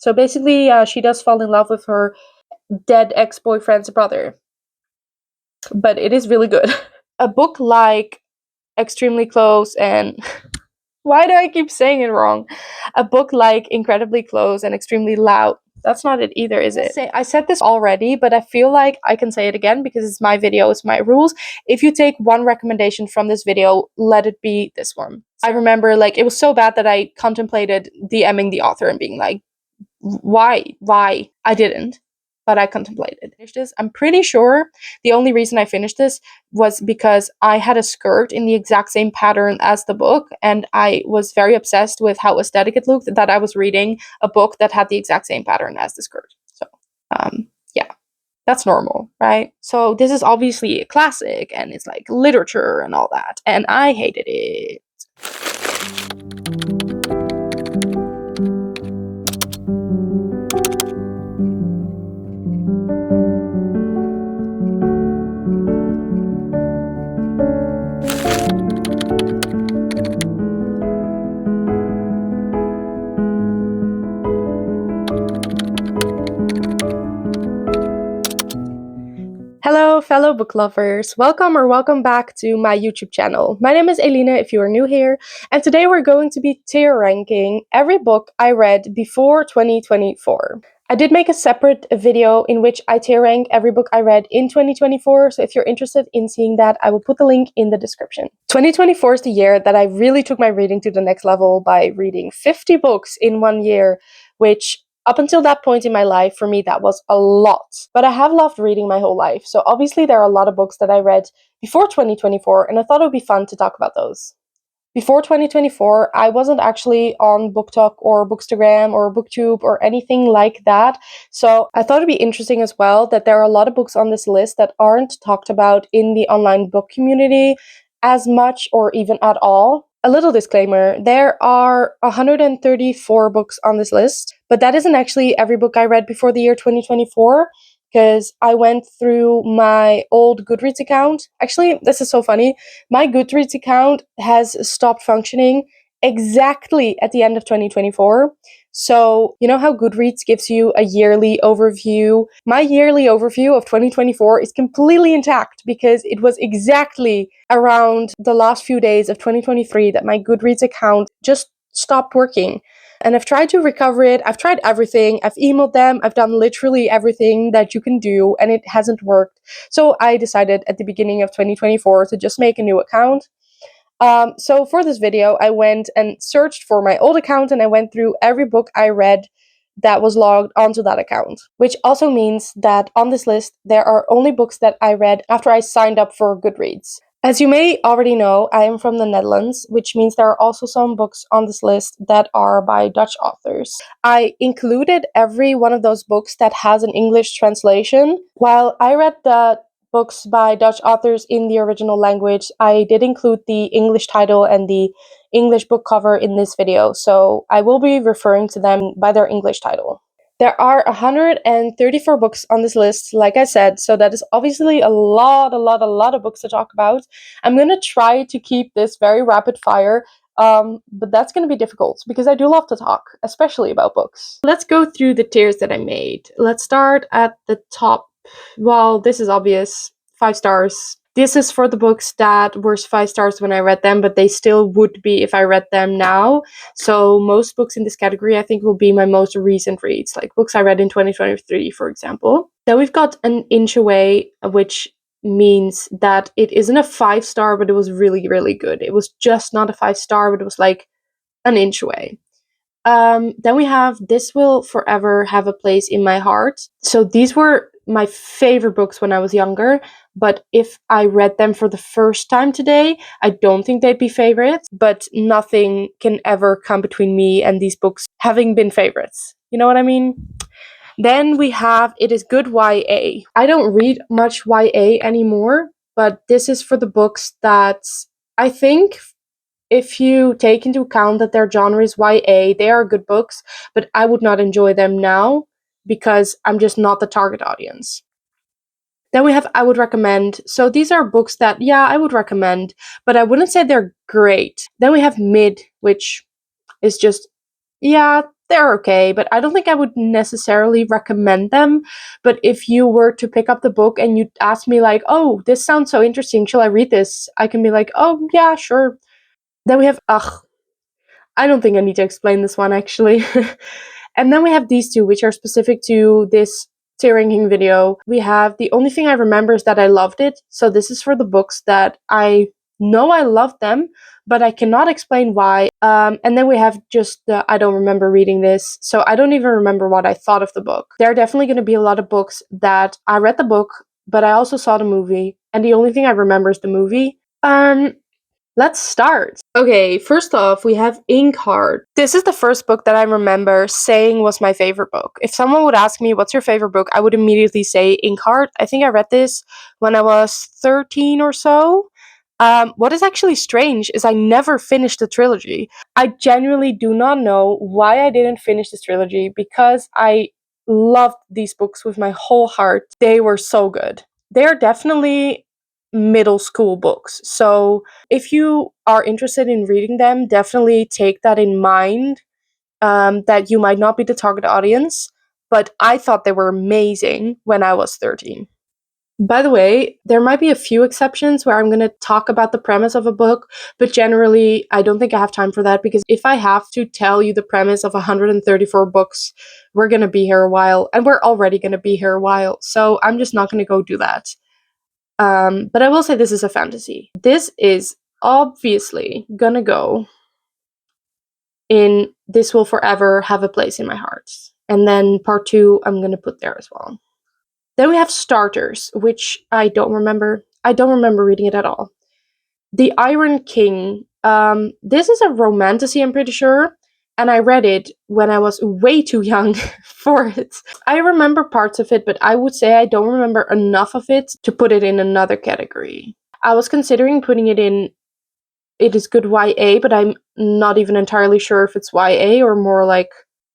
So basically, she does fall in love with her dead ex-boyfriend's brother. But it is really good. A book like Extremely Close and why do I keep saying it wrong? A book like Incredibly Close and Extremely Loud. That's not it either, is it? I said this already, but I feel like I can say it again because it's my video, it's my rules. If you take one recommendation from this video, let it be this one. I remember, like, it was so bad that I contemplated DMing the author and being like, why? I didn't, but I contemplated. I'm pretty sure the only reason I finished this was because I had a skirt in the exact same pattern as the book, and I was very obsessed with how aesthetic it looked that I was reading a book that had the exact same pattern as the skirt. So, yeah, that's normal, right? So this is obviously a classic, and it's like literature and all that, and I hated it. Hello, fellow book lovers. Welcome back to my YouTube channel. My name is Elina if you are new here, and today we're going to be tier ranking every book I read before 2024. I did make a separate video in which I tier rank every book I read in 2024, so if you're interested in seeing that, I will put the link in the description. 2024 is the year that I really took my reading to the next level by reading 50 books in 1 year, which up until that point in my life, for me, that was a lot. But I have loved reading my whole life, so obviously there are a lot of books that I read before 2024, and I thought it would be fun to talk about those. Before 2024, I wasn't actually on BookTok or Bookstagram or BookTube or anything like that, so I thought it'd be interesting as well that there are a lot of books on this list that aren't talked about in the online book community as much or even at all. A little disclaimer, there are 134 books on this list, but that isn't actually every book I read before the year 2024, because I went through my old Goodreads account. Actually, this is so funny. My Goodreads account has stopped functioning exactly at the end of 2024. So, you know how Goodreads gives you a yearly overview? My yearly overview of 2024 is completely intact because it was exactly around the last few days of 2023 that my Goodreads account just stopped working. And I've tried to recover it. I've tried everything. I've emailed them. I've done literally everything that you can do, and it hasn't worked. So I decided at the beginning of 2024 to just make a new account. So for this video, I went and searched for my old account, and I went through every book I read that was logged onto that account, which also means that on this list, there are only books that I read after I signed up for Goodreads. As you may already know, I am from the Netherlands, which means there are also some books on this list that are by Dutch authors. I included every one of those books that has an English translation. While I read the books by Dutch authors in the original language, I did include the English title and the English book cover in this video, so I will be referring to them by their English title. There are 134 books on this list, like I said, so that is obviously a lot of books to talk about. I'm going to try to keep this very rapid fire, but that's going to be difficult because I do love to talk, especially about books. Let's go through the tiers that I made. Let's start at the top. Well, this is obvious. 5 stars. This is for the books that were 5 stars when I read them, but they still would be if I read them now. So most books in this category I think will be my most recent reads, like books I read in 2023, for example. Then we've got An Inch Away, which means that it isn't a 5 star, but it was really, really good. It was just not a 5 star, but it was like an inch away. Then we have This Will Forever Have a Place in My Heart. So these were my favorite books when I was younger, but if I read them for the first time today, I don't think they'd be favorites, but nothing can ever come between me and these books having been favorites. You know what I mean? Then we have It Is Good YA. I don't read much YA anymore, but this is for the books that I think, if you take into account that their genre is YA, they are good books, but I would not enjoy them now because I'm just not the target audience. Then we have I Would Recommend. So these are books that, yeah, I would recommend, but I wouldn't say they're great. Then we have Mid, which is just, yeah, they're okay, but I don't think I would necessarily recommend them. But if you were to pick up the book and you ask me like, "Oh, this sounds so interesting. Shall I read this?" I can be like, "Oh, yeah, sure." Then we have I don't think I need to explain this one actually. And then we have these two, which are specific to this tier ranking video. We have The Only Thing I Remember Is That I Loved It. So this is for the books that I know I loved them, but I cannot explain why. And then we have just the I don't remember reading this. So I don't even remember what I thought of the book. There are definitely going to be a lot of books that I read the book, but I also saw the movie. And the only thing I remember is the movie. Let's start. Okay, first off, we have Inkheart. This is the first book that I remember saying was my favorite book. If someone would ask me, what's your favorite book? I would immediately say Inkheart. I think I read this when I was 13 or so. What is actually strange is I never finished the trilogy. I genuinely do not know why I didn't finish this trilogy because I loved these books with my whole heart. They were so good. They are definitely middle school books. So if you are interested in reading them, definitely take that in mind, that you might not be the target audience. But I thought they were amazing when I was 13. By the way, there might be a few exceptions where I'm going to talk about the premise of a book, but generally, I don't think I have time for that because if I have to tell you the premise of 134 books, we're going to be here a while, and we're already going to be here a while, so I'm just not going to go do that. But I will say this is a fantasy. This is obviously gonna go in This Will Forever Have a Place in My Heart. And then part 2, I'm gonna put there as well. Then we have Starters, which I don't remember. I don't remember reading it at all. The Iron King. This is a romantasy, I'm pretty sure. And I read it when I was way too young for it. I remember parts of it, but I would say I don't remember enough of it to put it in another category. I was considering putting it in It Is Good YA, but I'm not even entirely sure if it's YA or more like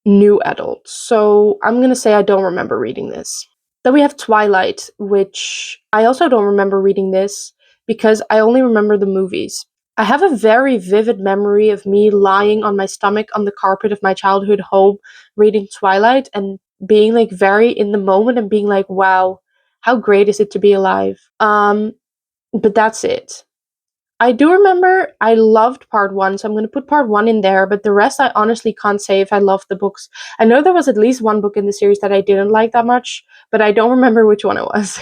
new adult. So I'm gonna say I don't remember reading this. Then we have Twilight, which I also don't remember reading this because I only remember the movies. I have a very vivid memory of me lying on my stomach on the carpet of my childhood home reading Twilight and being like very in the moment and being like, wow, how great is it to be alive? But that's it. I do remember I loved part 1, so I'm going to put part 1 in there, but the rest I honestly can't say if I loved the books. I know there was at least one book in the series that I didn't like that much, but I don't remember which one it was.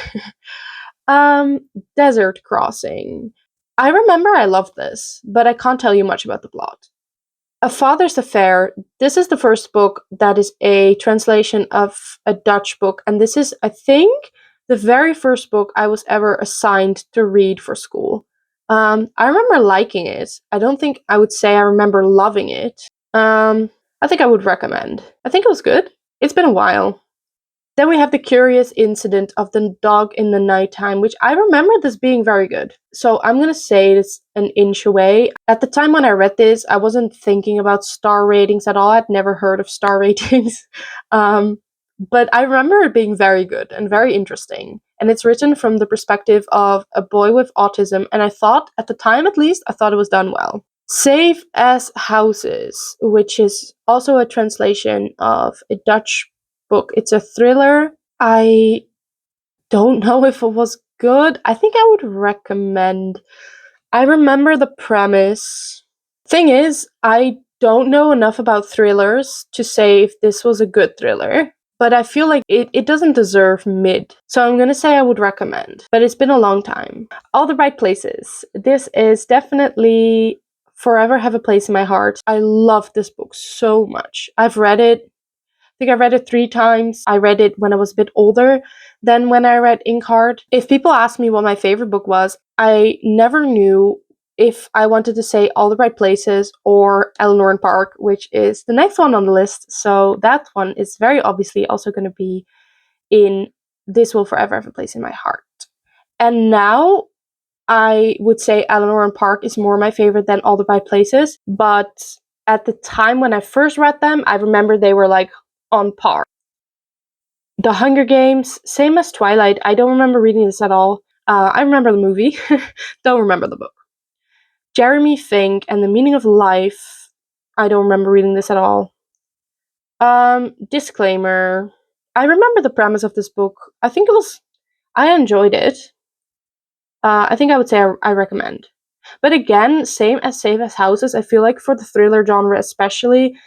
um, Desert Crossing. I remember I loved this, but I can't tell you much about the plot. A Father's Affair. This is the first book that is a translation of a Dutch book, and this is, I think, the very first book I was ever assigned to read for school. I remember liking it. I don't think I would say I remember loving it. I think I would recommend. I think it was good. It's been a while. Then we have The Curious Incident of the Dog in the Nighttime, which I remember this being very good. So I'm gonna say it's an inch away. At the time when I read this, I wasn't thinking about star ratings at all. I'd never heard of star ratings. But I remember it being very good and very interesting. And it's written from the perspective of a boy with autism, and I thought, at the time at least, I thought it was done well. Safe as Houses, which is also a translation of a Dutch book. It's a thriller. I don't know if it was good. I think I would recommend. I remember the premise. Thing is, I don't know enough about thrillers to say if this was a good thriller, but I feel like it doesn't deserve mid. So I'm gonna say I would recommend, but it's been a long time. All the Right Places. This is definitely forever have a place in my heart. I love this book so much. I've read it. I think I read it 3 times. I read it when I was a bit older than when I read Inkheart. If people ask me what my favorite book was, I never knew if I wanted to say All the Right Places or Eleanor and Park, which is the next one on the list. So that one is very obviously also going to be in This Will Forever Have a Place in My Heart. And now I would say Eleanor and Park is more my favorite than All the Right Places, but at the time when I first read them, I remember they were like on par. The Hunger Games, same as Twilight. I don't remember reading this at all. I remember the movie, don't remember the book. Jeremy Fink and the Meaning of Life. I don't remember reading this at all. Disclaimer. I remember the premise of this book. I enjoyed it. I think I would say I recommend. But again, same as Safe as Houses, I feel like for the thriller genre especially,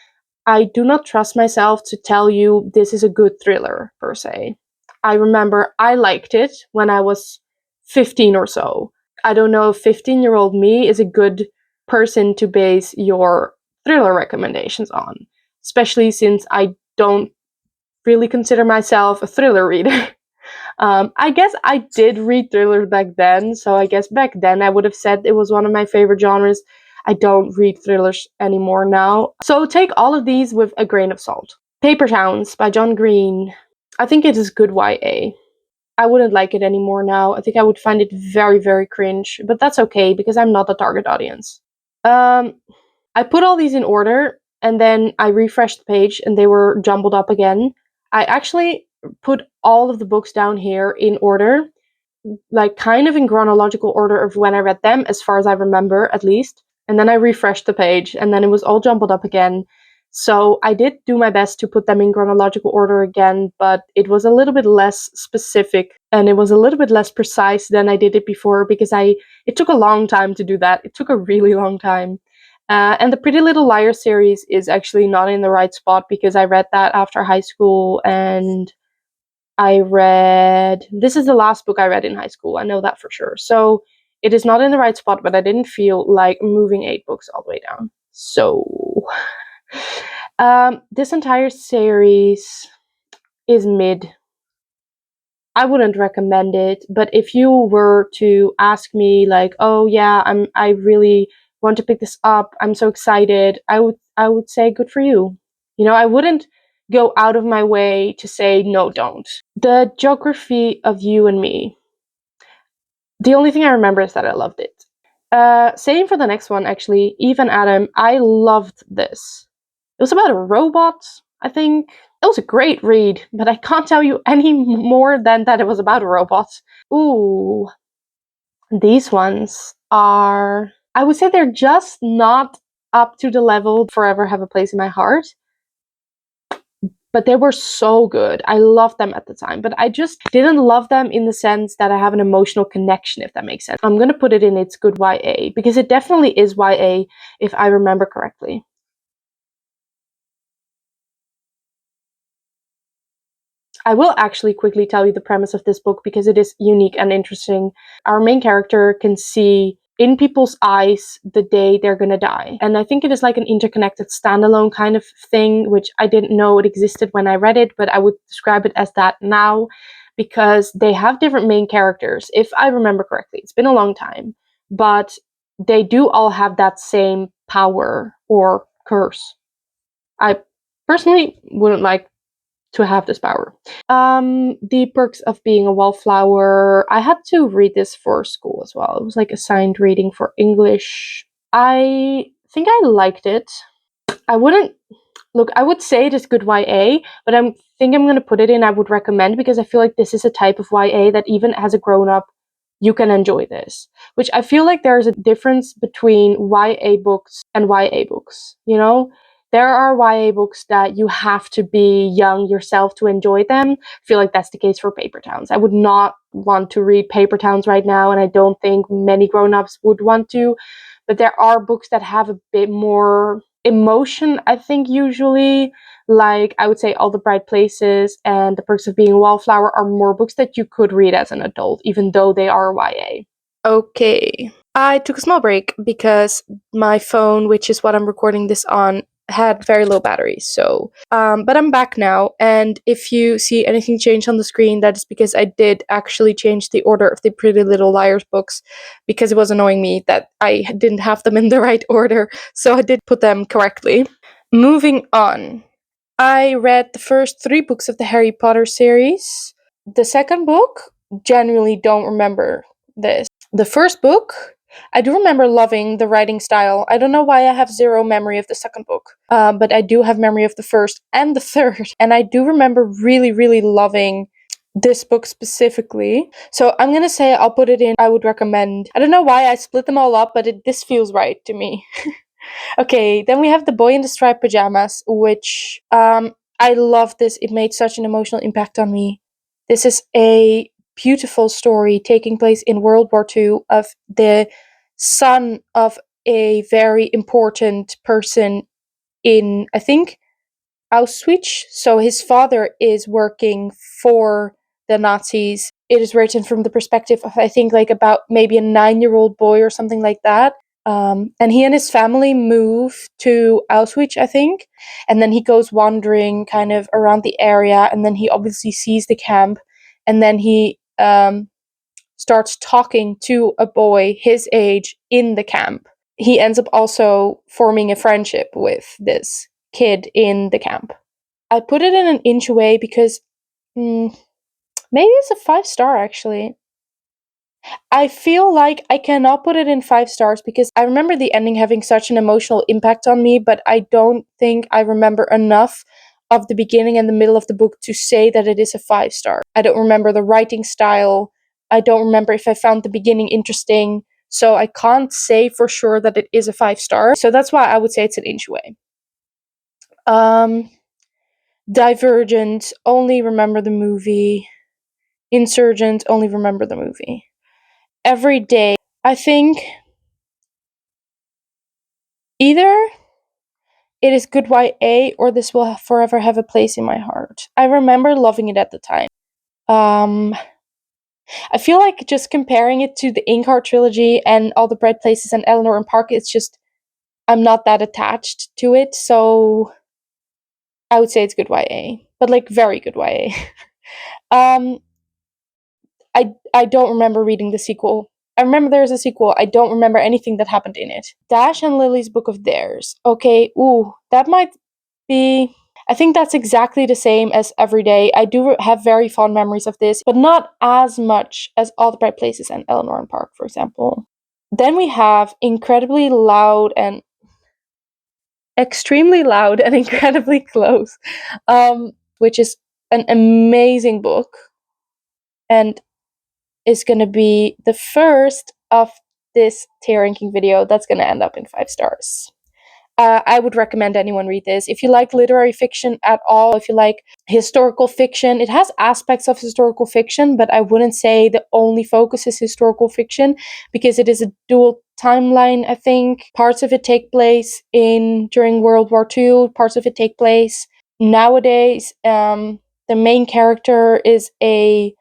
I do not trust myself to tell you this is a good thriller, per se. I remember I liked it when I was 15 or so. I don't know if 15-year-old me is a good person to base your thriller recommendations on, especially since I don't really consider myself a thriller reader. I guess I did read thrillers back then, so I guess back then I would have said it was one of my favorite genres. I don't read thrillers anymore now. So take all of these with a grain of salt. Paper Towns by John Green. I think it is good YA. I wouldn't like it anymore now. I think I would find it very, very cringe, but that's okay because I'm not the target audience. Um, I put all these in order and then I refreshed the page and they were jumbled up again. I actually put all of the books down here in order, like kind of in chronological order of when I read them, as far as I remember at least. And then I refreshed the page and then it was all jumbled up again. So I did do my best to put them in chronological order again, but it was a little bit less specific and it was a little bit less precise than I did it before because it took a long time to do that. It took a really long time. And the Pretty Little Liars series is actually not in the right spot because I read that after high school and this is the last book I read in high school. I know that for sure. So it is not in the right spot, but I didn't feel like moving 8 books all the way down. So this entire series is mid. I wouldn't recommend it, but if you were to ask me like, "Oh yeah, I really want to pick this up. I'm so excited." I would say good for you. You know, I wouldn't go out of my way to say no, don't. The Geography of You and Me. The only thing I remember is that I loved it. Same for the next one actually. Eve and Adam. I loved this. It was about a robot, I think. It was a great read, but I can't tell you any more than that it was about a robot. Ooh, these ones are, I would say they're just not up to the level Forever Have a Place in My Heart, but they were so good. I loved them at the time, but I just didn't love them in the sense that I have an emotional connection, if that makes sense. I'm gonna put it in It's Good YA, because it definitely is YA, if I remember correctly. I will actually quickly tell you the premise of this book because it is unique and interesting. Our main character can see in people's eyes the day they're gonna die. And I think it is like an interconnected standalone kind of thing, which I didn't know it existed when I read it, but I would describe it as that now because they have different main characters, if I remember correctly. It's been a long time, but they do all have that same power or curse. I personally wouldn't like to have this power. The Perks of Being a Wallflower. I had to read this for school as well. It was like assigned reading for English. I think I liked it. I wouldn't look. I would say it is good YA, but I think I'm gonna put it in. I would recommend because I feel like this is a type of YA that even as a grown up, you can enjoy this. Which I feel like there's a difference between YA books and YA books. You know, there are YA books that you have to be young yourself to enjoy them. I feel like that's the case for Paper Towns. I would not want to read Paper Towns right now, and I don't think many grown-ups would want to. But there are books that have a bit more emotion, I think, usually. Like, I would say All the Bright Places and The Perks of Being a Wallflower are more books that you could read as an adult, even though they are YA. Okay. I took a small break because my phone, which is what I'm recording this on, had very low battery. So, but I'm back now, and if you see anything change on the screen, that is because I did actually change the order of the Pretty Little Liars books because it was annoying me that I didn't have them in the right order. So I did put them correctly. Moving on. I read the first 3 books of the Harry Potter series. The second book, genuinely don't remember this. The first book, I do remember loving the writing style. I don't know why I have zero memory of the second book, but I do have memory of the first and the third. And I do remember really, really loving this book specifically. So I'm gonna say I'll put it in. I would recommend. I don't know why I split them all up, but this feels right to me. Okay, then we have The Boy in the Striped Pajamas, which I love this. It made such an emotional impact on me. This is a beautiful story taking place in World War II of the son of a very important person in, I think, Auschwitz. So his father is working for the Nazis. It is written from the perspective of, I think, like about maybe a 9-year-old boy or something like that. And he and his family move to Auschwitz, I think. And then he goes wandering kind of around the area. And then he obviously sees the camp. And then he starts talking to a boy his age in the camp. He ends up also forming a friendship with this kid in the camp. I put it in an inch away because maybe it's a 5-star actually. I feel like I cannot put it in 5 stars because I remember the ending having such an emotional impact on me, but I don't think I remember enough of the beginning and the middle of the book to say that it is a 5-star. I don't remember the writing style. I don't remember if I found the beginning interesting. So I can't say for sure that it is a 5-star. So that's why I would say it's an inch away. Divergent, only remember the movie. Insurgent, only remember the movie. Every Day, I think either it is good YA or this will forever have a place in my heart. I remember loving it at the time. I feel like just comparing it to the Inkheart trilogy and All the Bright Places and Eleanor and Park, it's just I'm not that attached to it, so I would say it's good YA, but like very good YA. um, I don't remember reading the sequel. I remember there's a sequel. I don't remember anything that happened in it. Dash and Lily's Book of Theirs. Okay, ooh, that might be. I think that's exactly the same as Every Day. I do have very fond memories of this, but not as much as All the Bright Places and Eleanor and Park, for example. Then we have Incredibly Loud and Extremely Loud and Incredibly Close, which is an amazing book and is going to be the first of this tier ranking video that's going to end up in 5 stars. I would recommend anyone read this. If you like literary fiction at all, if you like historical fiction, it has aspects of historical fiction, but I wouldn't say the only focus is historical fiction because it is a dual timeline, I think. Parts of it take place during World War II, parts of it take place nowadays. The main character is a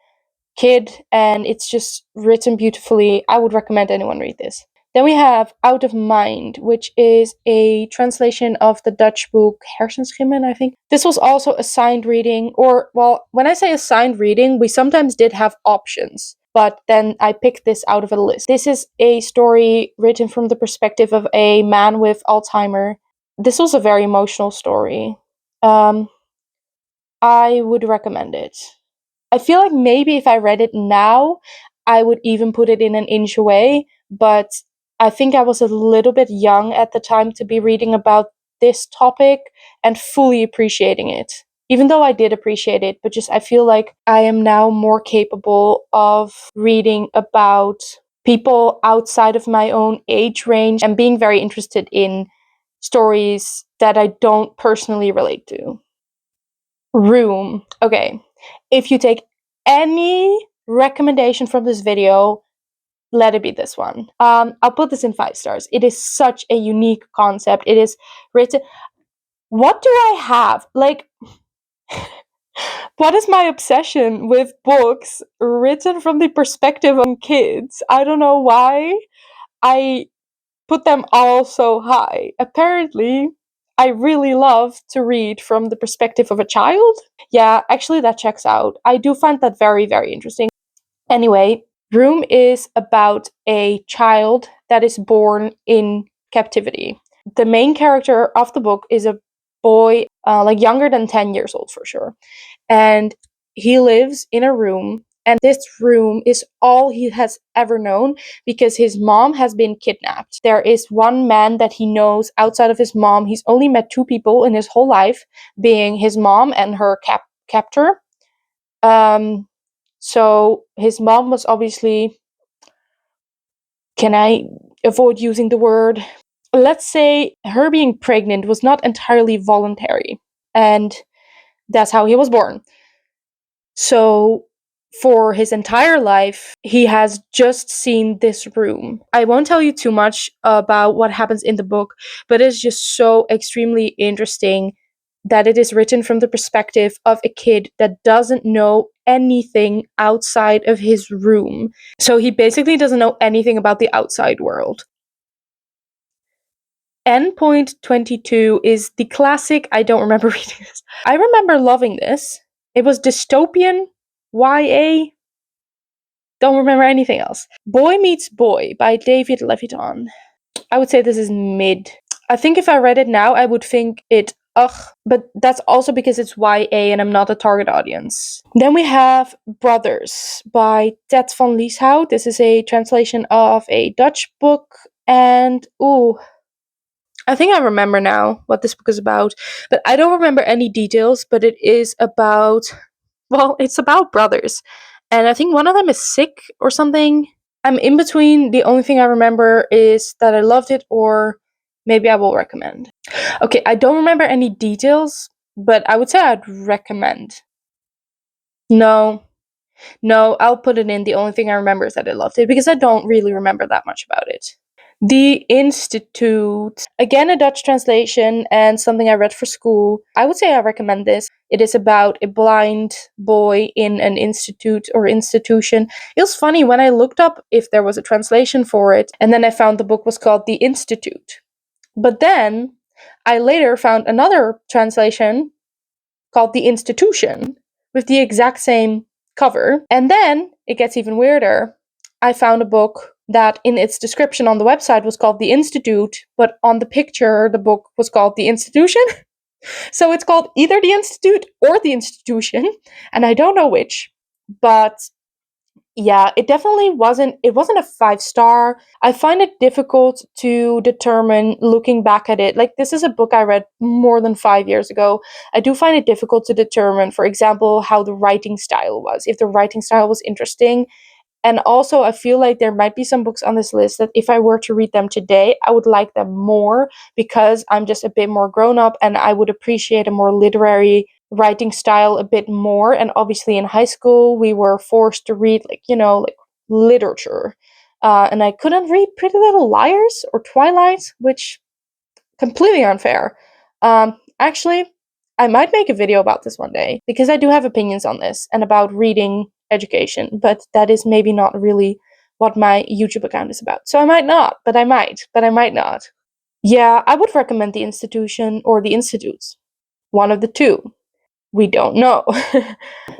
kid and it's just written beautifully. I would recommend anyone read this. Then we have Out of Mind, which is a translation of the Dutch book Hersenschimmen, I think. This was also a signed reading, or, well, when I say a signed reading, we sometimes did have options, but then I picked this out of a list. This is a story written from the perspective of a man with Alzheimer. This was a very emotional story. I would recommend it. I feel like maybe if I read it now, I would even put it in an inch away, but I think I was a little bit young at the time to be reading about this topic and fully appreciating it. Even though I did appreciate it, but just I feel like I am now more capable of reading about people outside of my own age range and being very interested in stories that I don't personally relate to. Room. Okay. If you take any recommendation from this video, let it be this one. I'll put this in 5 stars. It is such a unique concept. It is written. What do I have? Like, what is my obsession with books written from the perspective of kids? I don't know why I put them all so high. Apparently, I really love to read from the perspective of a child. Yeah, actually, that checks out. I do find that very, very interesting. Anyway, Room is about a child that is born in captivity. The main character of the book is a boy, like younger than 10 years old for sure. And he lives in a room, and this room is all he has ever known because his mom has been kidnapped. There is one man that he knows outside of his mom. He's only met 2 people in his whole life, being his mom and her captor. So his mom was obviously, can I avoid using the word? Let's say her being pregnant was not entirely voluntary. And That's how he was born. So for his entire life, he has just seen this room. I won't tell you too much about what happens in the book, but it's just so extremely interesting that it is written from the perspective of a kid that doesn't know anything outside of his room. So he basically doesn't know anything about the outside world. Endpoint 22 is the classic. I don't remember reading this. I remember loving this. It was dystopian, YA. Don't remember anything else. Boy Meets Boy by David Levitan. I would say this is mid. I think if I read it now, I would think it ugh, but that's also because it's YA and I'm not a target audience. Then we have Brothers by Ted van Lieshout. This is a translation of a Dutch book, and I think I remember now what this book is about, but I don't remember any details, but it is about, well, it's about brothers. And I think one of them is sick or something. I'm in between. The only thing I remember is that I loved it, or maybe I will recommend. Okay, I don't remember any details, but I would say I'd recommend. No, no, I'll put it in. The only thing I remember is that I loved it because I don't really remember that much about it. The Institute, again, a Dutch translation and something I read for school. I would say I recommend this. It is about a blind boy in an institute or institution. It was funny when I looked up if there was a translation for it, and then I found the book was called The Institute. But then I later found another translation called The Institution with the exact same cover. And then it gets even weirder. I found a book that in its description on the website was called The Institute, but on the picture, the book was called The Institution. So it's called either The Institute or The Institution, and I don't know which. But yeah, it definitely wasn't a 5 star. I find it difficult to determine looking back at it. Like, this is a book I read more than 5 years ago. I do find it difficult to determine, for example, how the writing style was, if the writing style was interesting. And also, I feel like there might be some books on this list that if I were to read them today, I would like them more because I'm just a bit more grown up and I would appreciate a more literary writing style a bit more. And obviously, in high school, we were forced to read, like literature. And I couldn't read Pretty Little Liars or Twilight, which completely unfair. Actually, I might make a video about this one day because I do have opinions on this and about reading education, but that is maybe not really what my YouTube account is about. So I might not, but I might not. Yeah, I would recommend The Institution or The Institutes. One of the two. We don't know.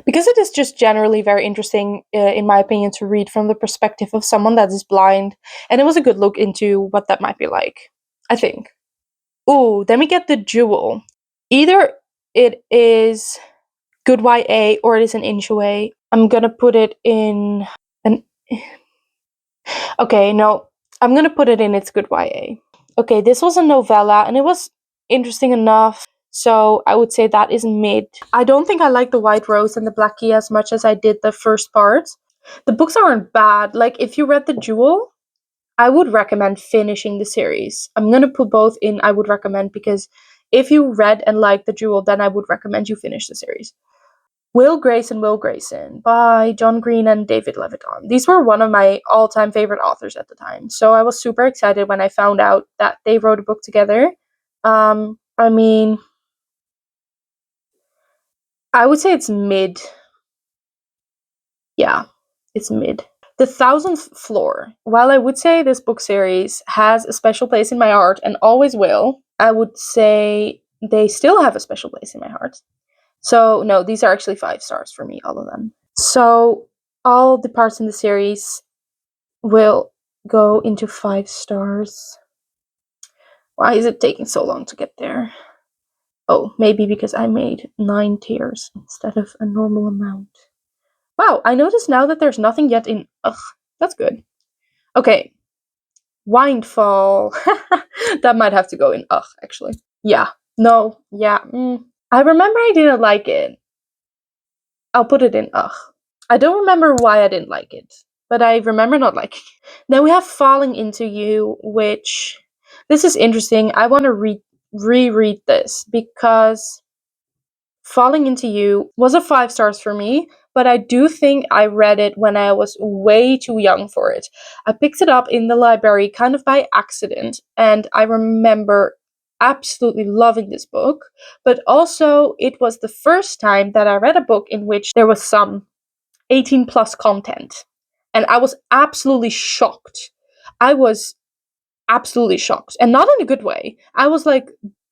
Because it is just generally very interesting, in my opinion, to read from the perspective of someone that is blind. And it was a good look into what that might be like, I think. Ooh, then we get The Jewel. Either it is good YA or it is an Inshue. I'm gonna put it in an. Okay, no, I'm gonna put it in its good YA. Okay, this was a novella and it was interesting enough. So I would say that is mid. I don't think I like The White Rose and The Black Key as much as I did the first part. The books aren't bad. Like, if you read The Jewel, I would recommend finishing the series. I'm gonna put both in I would recommend because if you read and liked The Jewel, then I would recommend you finish the series. Will Grayson by John Green and David Levitan. These were one of my all-time favorite authors at the time. So I was super excited when I found out that they wrote a book together. I mean, I would say it's mid. Yeah, it's mid. The Thousandth Floor. While I would say this book series has a special place in my heart and always will, I would say they still have a special place in my heart. So, no, these are actually 5 stars for me, all of them. So, all the parts in the series will go into 5 stars. Why is it taking so long to get there? Oh, maybe because I made 9 tiers instead of a normal amount. Wow, I notice now that there's nothing yet in. Ugh, that's good. Okay. Windfall. That might have to go in ugh, actually. Yeah. No. Yeah. I remember I didn't like it. I'll put it in ugh. I don't remember why I didn't like it, but I remember not liking it. Then we have Falling Into You, which this is interesting. I want to reread this because Falling Into You was a 5 stars for me, but I do think I read it when I was way too young for it. I picked it up in the library kind of by accident, and I remember absolutely loving this book, but also it was the first time that I read a book in which there was some 18 plus content. And I was absolutely shocked. I was absolutely shocked, and not in a good way. I was like,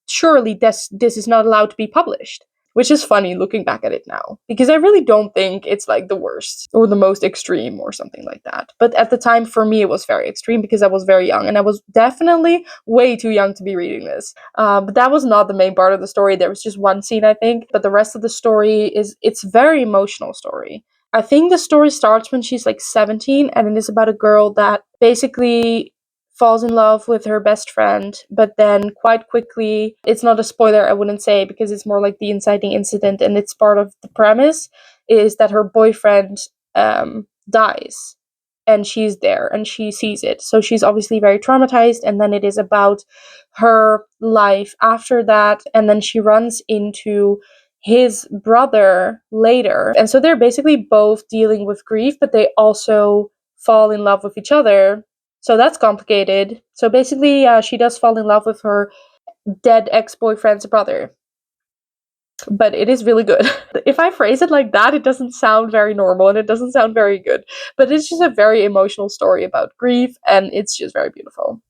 surely this is not allowed to be published, which is funny looking back at it now, because I really don't think it's like the worst or the most extreme or something like that. But at the time, for me, it was very extreme because I was very young, and I was definitely way too young to be reading this. But that was not the main part of the story. There was just one scene, I think, but the rest of the story it's a very emotional story. I think the story starts when she's like 17, and it is about a girl that basically falls in love with her best friend, but then quite quickly, it's not a spoiler, I wouldn't say, because it's more like the inciting incident, and it's part of the premise, is that her boyfriend dies. And she's there and she sees it. So she's obviously very traumatized, and then it is about her life after that. And then she runs into his brother later. And so they're basically both dealing with grief, but they also fall in love with each other. So that's complicated. So basically, she does fall in love with her dead ex-boyfriend's brother. But it is really good. If I phrase it like that, it doesn't sound very normal and it doesn't sound very good. But it's just a very emotional story about grief, and it's just very beautiful.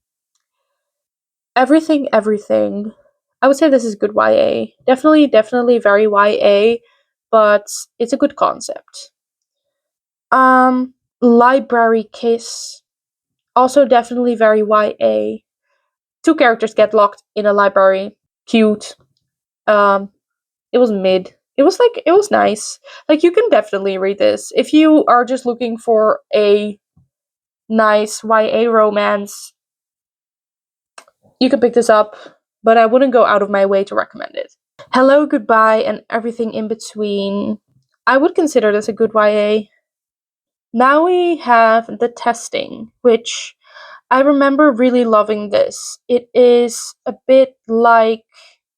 Everything, Everything. I would say this is good YA. Definitely very YA, but it's a good concept. Library Kiss. Also definitely very YA. Two characters get locked in a library. Cute. Um, it was mid. It was nice. Like, you can definitely read this if you are just looking for a nice YA romance. You can pick this up, but I wouldn't go out of my way to recommend it. Hello, Goodbye, and Everything in Between. I would consider this a good YA. Now we have The Testing, which I remember really loving this. It is a bit like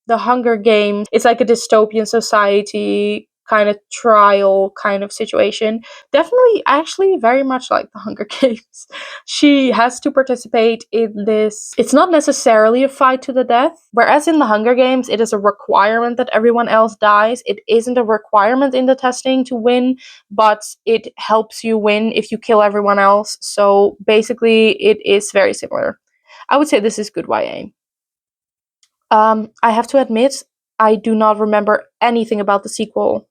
The Hunger Games. It's like a dystopian society kind of trial kind of situation. Definitely, actually, very much like The Hunger Games. She has to participate in this. It's not necessarily a fight to the death, whereas in The Hunger Games, it is a requirement that everyone else dies. It isn't a requirement in the testing to win, but it helps you win if you kill everyone else. So basically, it is very similar. I would say this is good YA. I have to admit, I do not remember anything about the sequel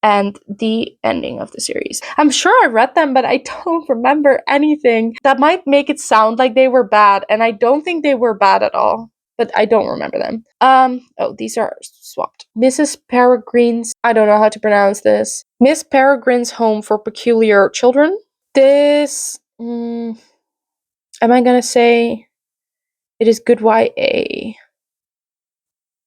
and the ending of the series. I'm sure I read them, but I don't remember anything. That might make it sound like they were bad, and I don't think they were bad at all. But I don't remember them. Oh, these are swapped. Mrs. Peregrine's, I don't know how to pronounce this. Miss Peregrine's Home for Peculiar Children. This, am I gonna say it is good YA?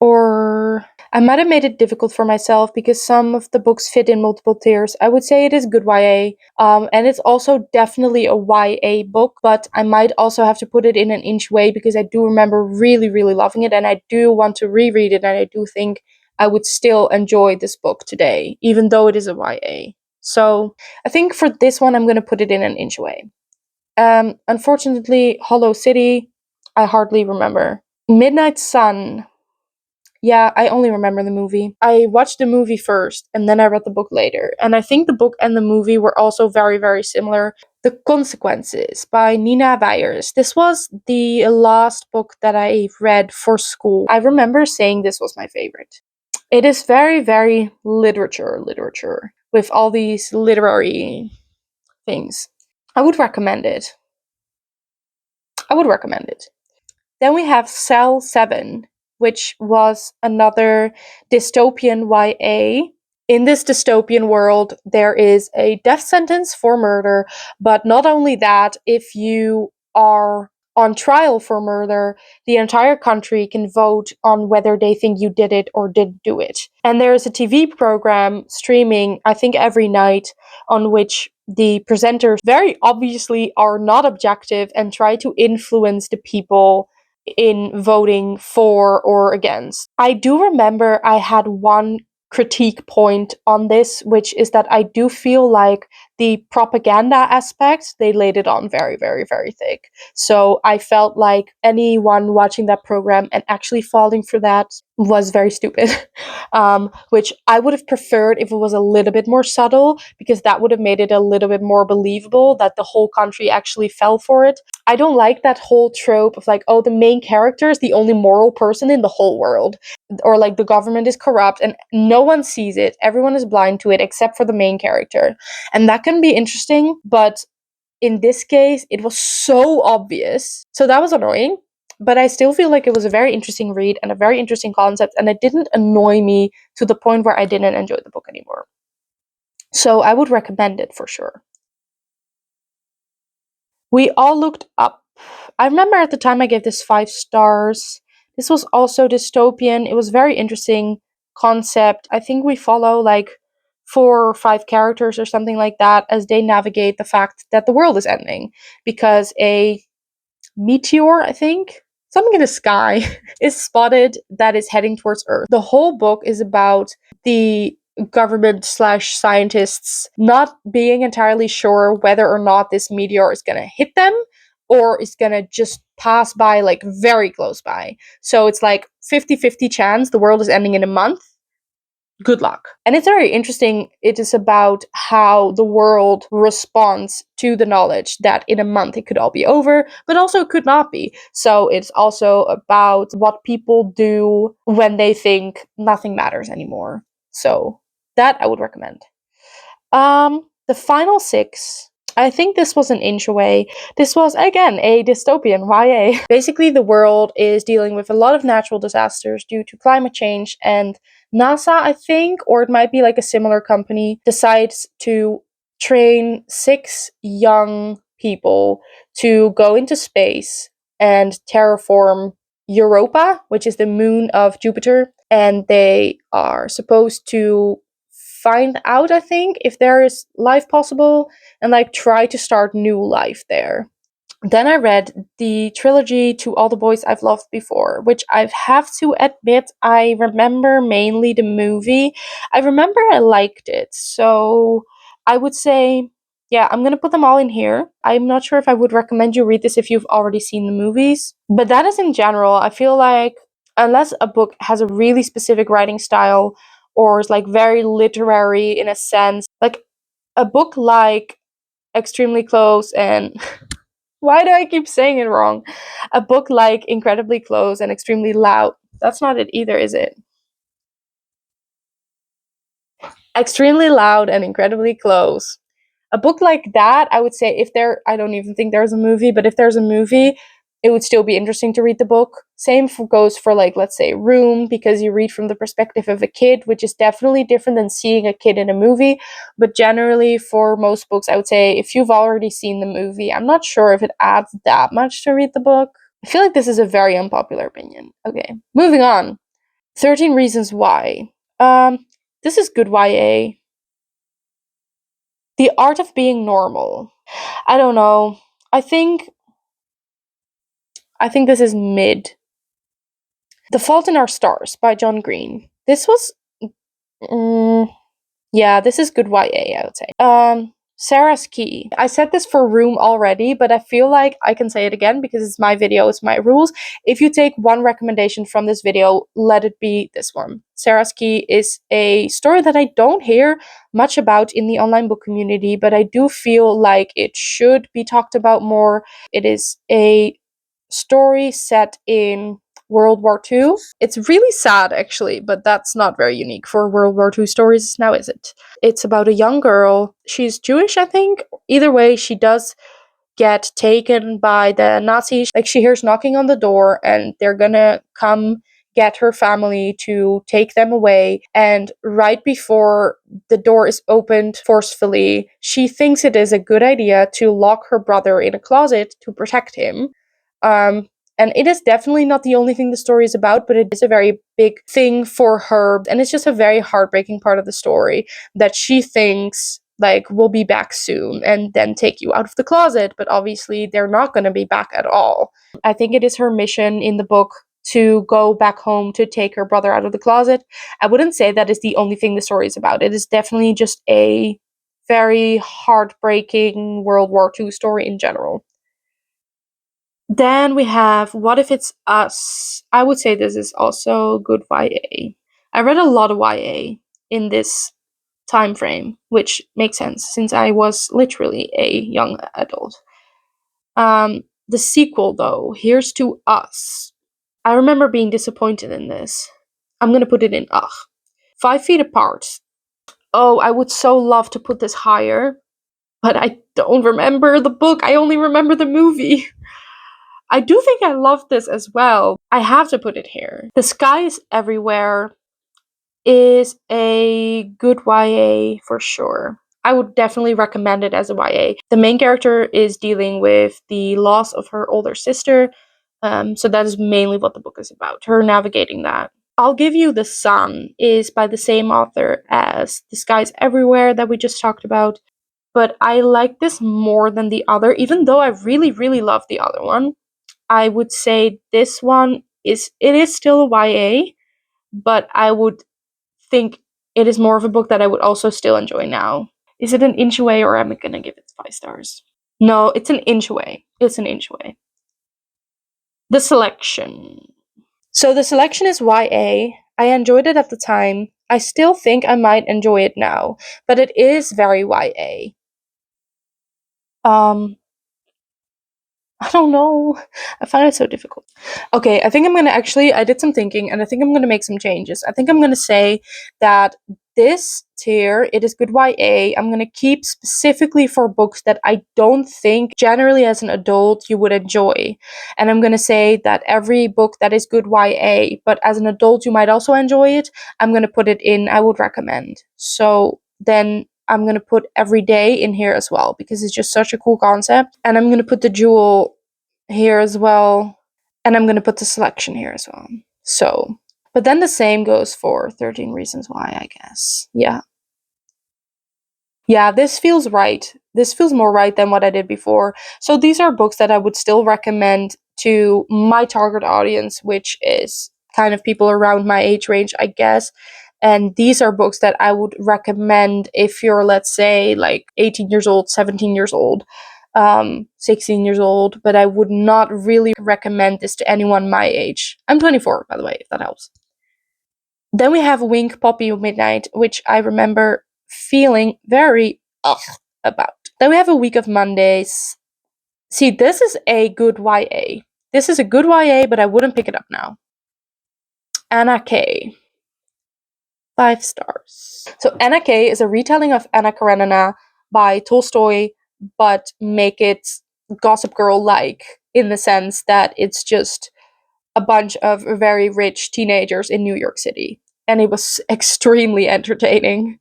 Or I might have made it difficult for myself because some of the books fit in multiple tiers. I would say it is good YA, and it's also definitely a YA book, but I might also have to put it in an inch way because I do remember really loving it, and I do want to reread it, and I do think I would still enjoy this book today, even though it is a YA. So I think for this one, I'm going to put it in an inch way. Unfortunately, Hollow City, I hardly remember. Midnight Sun. Yeah, I only remember the movie. I watched the movie first and then I read the book later. And I think the book and the movie were also very similar. The Consequences by Nina Weyers. This was the last book that I read for school. I remember saying this was my favorite. It is very literature with all these literary things. I would recommend it. Then we have Cell 7, which was another dystopian YA. In this dystopian world, there is a death sentence for murder, but not only that, if you are on trial for murder, the entire country can vote on whether they think you did it or didn't do it. And there is a TV program streaming, I think every night, on which the presenters very obviously are not objective and try to influence the people in voting for or against. I do remember I had one critique point on this, which is that I do feel like the propaganda aspect, they laid it on very, very, very thick. So I felt like anyone watching that program and actually falling for that was very stupid. Which I would have preferred if it was a little bit more subtle, because that would have made it a little bit more believable that the whole country actually fell for it. I don't like that whole trope of like, oh, the main character is the only moral person in the whole world, or like the government is corrupt and no one sees it, everyone is blind to it except for the main character. And that can be interesting, but in this case it was so obvious, so that was annoying. But I still feel like it was a very interesting read and a very interesting concept, and it didn't annoy me to the point where I didn't enjoy the book anymore. So I would recommend it for sure. We All Looked Up. I remember at the time I gave this 5 stars. This was also dystopian. It was very interesting concept. I think we follow like 4 or 5 characters or something like that as they navigate the fact that the world is ending because a meteor, I think, something in the sky, is spotted that is heading towards Earth. The whole book is about the government slash scientists not being entirely sure whether or not this meteor is gonna hit them or is gonna just pass by, like very close by. So it's like 50-50 chance the world is ending in a month. Good luck. And it's very interesting. It is about how the world responds to the knowledge that in a month it could all be over, but also it could not be. So it's also about what people do when they think nothing matters anymore. So that I would recommend. The final 6, I think this was an inch away. This was again a dystopian YA. Basically, the world is dealing with a lot of natural disasters due to climate change, and NASA, I think, or it might be like a similar company, decides to train 6 young people to go into space and terraform Europa, which is the moon of Jupiter, and they are supposed to find out, I think, if there is life possible and like try to start new life there. Then I read the trilogy To All the Boys I've Loved Before, which I have to admit I remember mainly the movie. I remember I liked it, so I would say, yeah, I'm gonna put them all in here. I'm not sure if I would recommend you read this if you've already seen the movies, but that is in general. I feel like unless a book has a really specific writing style or is like very literary in a sense, like a book like Extremely Close and why do I keep saying it wrong? A book like Incredibly Close and Extremely Loud. That's not it either, is it? Extremely Loud and Incredibly Close. A book like that, I would say, if there, I don't even think there's a movie, but if there's a movie, it would still be interesting to read the book. Same goes for, like, let's say, Room, because you read from the perspective of a kid, which is definitely different than seeing a kid in a movie. But generally, for most books, I would say if you've already seen the movie, I'm not sure if it adds that much to read the book. I feel like this is a very unpopular opinion. Okay, moving on. 13 Reasons Why. This is good YA. The Art of Being Normal. I don't know. I think this is mid. The Fault in Our Stars by John Green. This was yeah, this is good YA, I would say. Sarah's Key. I said this for Room already, but I feel like I can say it again because it's my video, it's my rules. If you take one recommendation from this video, let it be this one. Sarah's Key is a story that I don't hear much about in the online book community, but I do feel like it should be talked about more. It is a story set in World War II. It's really sad, actually, but that's not very unique for World War II stories now, is it? It's about a young girl. She's Jewish, I think. Either way, she does get taken by the Nazis. Like, she hears knocking on the door, and they're gonna come get her family to take them away. And right before the door is opened forcefully, she thinks it is a good idea to lock her brother in a closet to protect him. And it is definitely not the only thing the story is about, but it is a very big thing for her. And it's just a very heartbreaking part of the story that she thinks, like, we'll be back soon and then take you out of the closet. But obviously, they're not going to be back at all. I think it is her mission in the book to go back home to take her brother out of the closet. I wouldn't say that is the only thing the story is about. It is definitely just a very heartbreaking World War II story in general. Then we have What If It's Us? I would say this is also good YA. I read a lot of YA in this time frame, which makes sense since I was literally a young adult. The sequel, though, Here's to Us. I remember being disappointed in this. I'm gonna put it in ugh. 5 Feet Apart. Oh, I would so love to put this higher, but I don't remember the book. I only remember the movie. I do think I love this as well. I have to put it here. The Sky is Everywhere is a good YA for sure. I would definitely recommend it as a YA. The main character is dealing with the loss of her older sister, so that is mainly what the book is about, her navigating that. I'll Give You the Sun is by the same author as The Skies Everywhere that we just talked about, but I like this more than the other, even though I really, really love the other one. I would say this one is still a YA, but I would think it is more of a book that I would also still enjoy now. Is it an inch away or am I gonna give it 5 stars? No, it's an inch away. It's an inch away. The Selection. So The Selection is YA. I enjoyed it at the time. I still think I might enjoy it now, but it is very YA. I don't know. I find it so difficult. Okay, I think I'm gonna I did some thinking and I think I'm gonna make some changes. I think I'm gonna say that this tier, it is good YA. I'm gonna keep specifically for books that I don't think generally as an adult you would enjoy. And I'm gonna say that every book that is good YA, but as an adult you might also enjoy it, I'm gonna put it in I would recommend. So then I'm gonna put Every Day in here as well because it's just such a cool concept. And I'm gonna put The Jewel here as well. And I'm gonna put The Selection here as well. So, but then the same goes for 13 Reasons Why, I guess. Yeah. Yeah, this feels right. This feels more right than what I did before. So these are books that I would still recommend to my target audience, which is kind of people around my age range, I guess. And these are books that I would recommend if you're, let's say, like 18 years old, 17 years old, 16 years old, but I would not really recommend this to anyone my age. I'm 24, by the way, if that helps. Then we have Wink, Poppy, Midnight, which I remember feeling very ugh about. Then we have A Week of Mondays. See, this is a good YA. This is a good YA, but I wouldn't pick it up now. Anna K. 5 stars. So Anna K is a retelling of Anna Karenina by Tolstoy, but make it Gossip Girl-like in the sense that it's just a bunch of very rich teenagers in New York City. And it was extremely entertaining.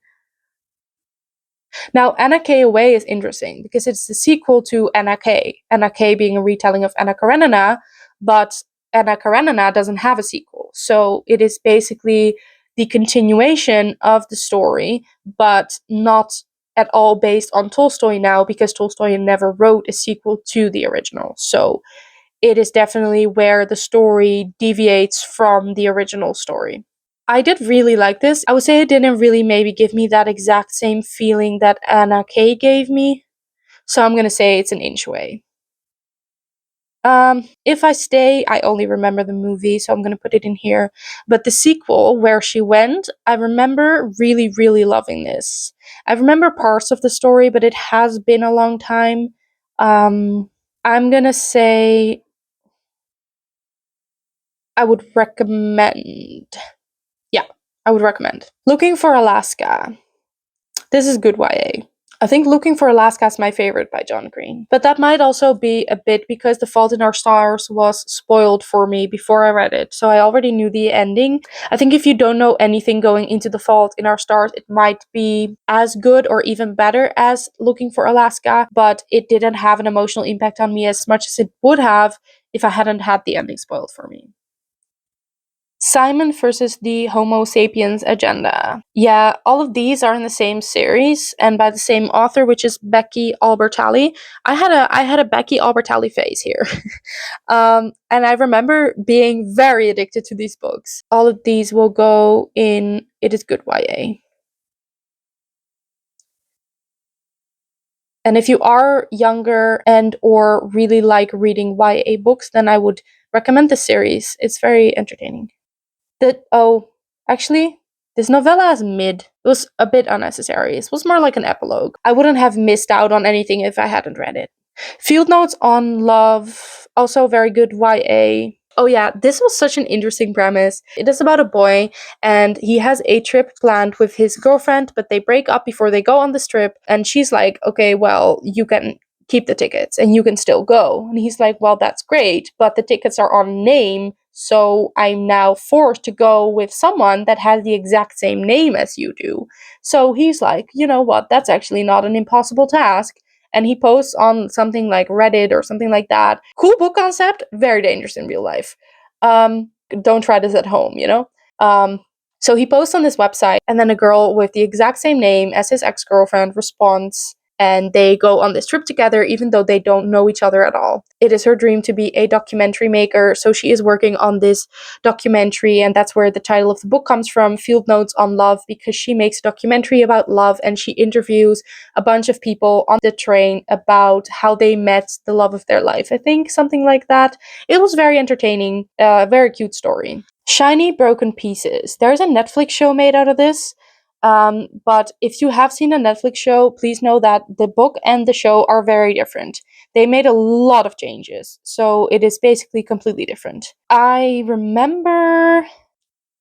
Now, Anna K Away is interesting because it's the sequel to Anna K. Anna K being a retelling of Anna Karenina, but Anna Karenina doesn't have a sequel. So it is basically the continuation of the story, but not at all based on Tolstoy now because Tolstoy never wrote a sequel to the original. So it is definitely where the story deviates from the original story. I did really like this. I would say it didn't really maybe give me that exact same feeling that Anna K gave me. So I'm gonna say it's an inch away. If I Stay, I only remember the movie, so I'm gonna put it in here. But the sequel, Where She Went, I remember really, really loving this. I remember parts of the story, but it has been a long time. I'm gonna say I would recommend. Yeah, I would recommend. Looking for Alaska. This is good YA. I think Looking for Alaska is my favorite by John Green. But that might also be a bit because The Fault in Our Stars was spoiled for me before I read it, so I already knew the ending. I think if you don't know anything going into The Fault in Our Stars, it might be as good or even better as Looking for Alaska, but it didn't have an emotional impact on me as much as it would have if I hadn't had the ending spoiled for me. Simon versus the Homo sapiens agenda. Yeah, all of these are in the same series and by the same author, which is Becky Albertalli. I had a Becky Albertalli phase here. And I remember being very addicted to these books. All of these will go in It Is Good YA. And if you are younger and or really like reading YA books, then I would recommend this series. It's very entertaining. Actually, this novella is mid. It was a bit unnecessary. It was more like an epilogue. I wouldn't have missed out on anything if I hadn't read it. Field Notes on Love, also very good YA. Oh yeah, this was such an interesting premise. It is about a boy and he has a trip planned with his girlfriend, but they break up before they go on this trip and she's like, "Okay, well, you can keep the tickets and you can still go." And he's like, "Well, that's great, but the tickets are on name, so I'm now forced to go with someone that has the exact same name as you do." So he's like, "You know what? That's actually not an impossible task." And he posts on something like Reddit or something like that. Cool book concept, very dangerous in real life. Don't try this at home, you know? So he posts on this website, and then a girl with the exact same name as his ex girlfriend responds, and they go on this trip together even though they don't know each other at all. It is her dream to be a documentary maker, so she is working on this documentary, and that's where the title of the book comes from, Field Notes on Love, because she makes a documentary about love and she interviews a bunch of people on the train about how they met the love of their life. I think something like that. It was very entertaining, very cute story. Shiny Broken Pieces. There's a Netflix show made out of this. But if you have seen a Netflix show, please know that the book and the show are very different. They made a lot of changes, so it is basically completely different. I remember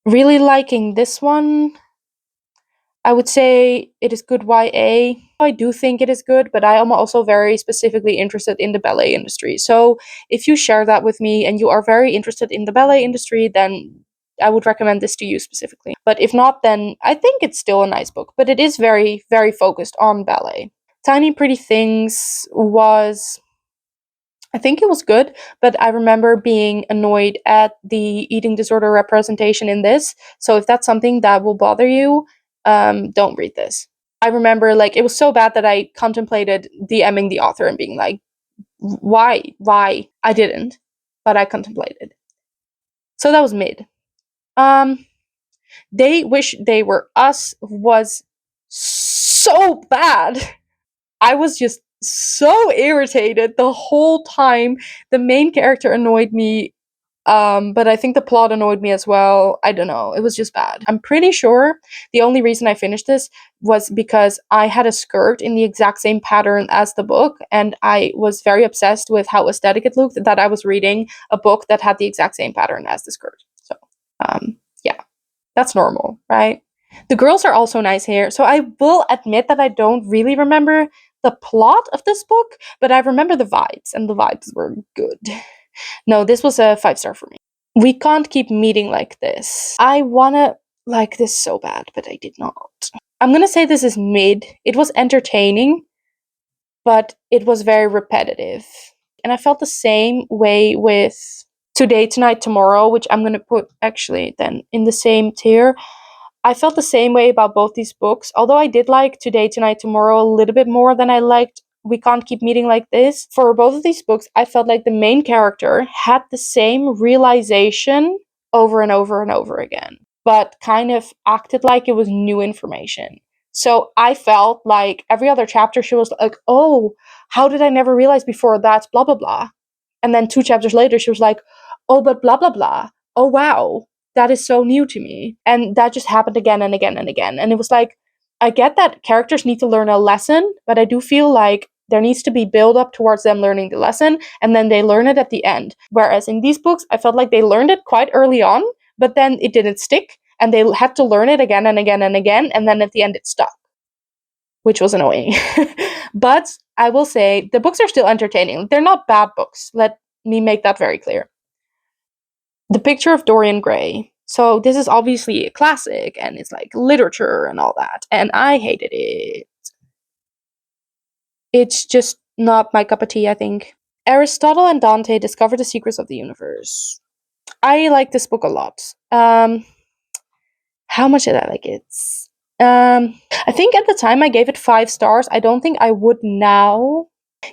really liking this one. I would say it is good YA. I do think it is good, but I am also very specifically interested in the ballet industry. So if you share that with me and you are very interested in the ballet industry, then I would recommend this to you specifically. But if not, then I think it's still a nice book, but it is very, very focused on ballet. Tiny Pretty Things was, I think it was good, but I remember being annoyed at the eating disorder representation in this. So if that's something that will bother you, don't read this. I remember like it was so bad that I contemplated DMing the author and being like, why? Why? I didn't, but I contemplated. So that was mid. Um, They Wish They Were Us was so bad. I was just so irritated the whole time. The main character annoyed me, but I think the plot annoyed me as well. I don't know. It was just bad. I'm pretty sure the only reason I finished this was because I had a skirt in the exact same pattern as the book, and I was very obsessed with how aesthetic it looked that I was reading a book that had the exact same pattern as the skirt. So, yeah, that's normal, right? The girls are also nice here. So I will admit that I don't really remember the plot of this book, but I remember the vibes, and the vibes were good. No, this was a 5-star for me. We Can't Keep Meeting Like This. I wanna like this so bad, but I did not. I'm gonna say this is mid. It was entertaining, but it was very repetitive. And I felt the same way with Today, Tonight, Tomorrow, which I'm gonna put actually then in the same tier. I felt the same way about both these books, although I did like Today, Tonight, Tomorrow a little bit more than I liked We Can't Keep Meeting Like This. For both of these books, I felt like the main character had the same realization over and over and over again, but kind of acted like it was new information. So I felt like every other chapter she was like, "Oh, how did I never realize before that's blah blah blah." And then 2 chapters later she was like, "Oh, but blah blah blah. Oh wow, that is so new to me." And that just happened again and again and again. And it was like, I get that characters need to learn a lesson, but I do feel like there needs to be build up towards them learning the lesson and then they learn it at the end. Whereas in these books, I felt like they learned it quite early on, but then it didn't stick and they had to learn it again and again and again. And then at the end, it stuck, which was annoying. But I will say the books are still entertaining. They're not bad books. Let me make that very clear. The Picture of Dorian Gray. So this is obviously a classic and it's like literature and all that. And I hated it. It's just not my cup of tea, I think. Aristotle and Dante discover the secrets of the universe. I like this book a lot. How much did I like it? I think at the time I gave it 5 stars. I don't think I would now.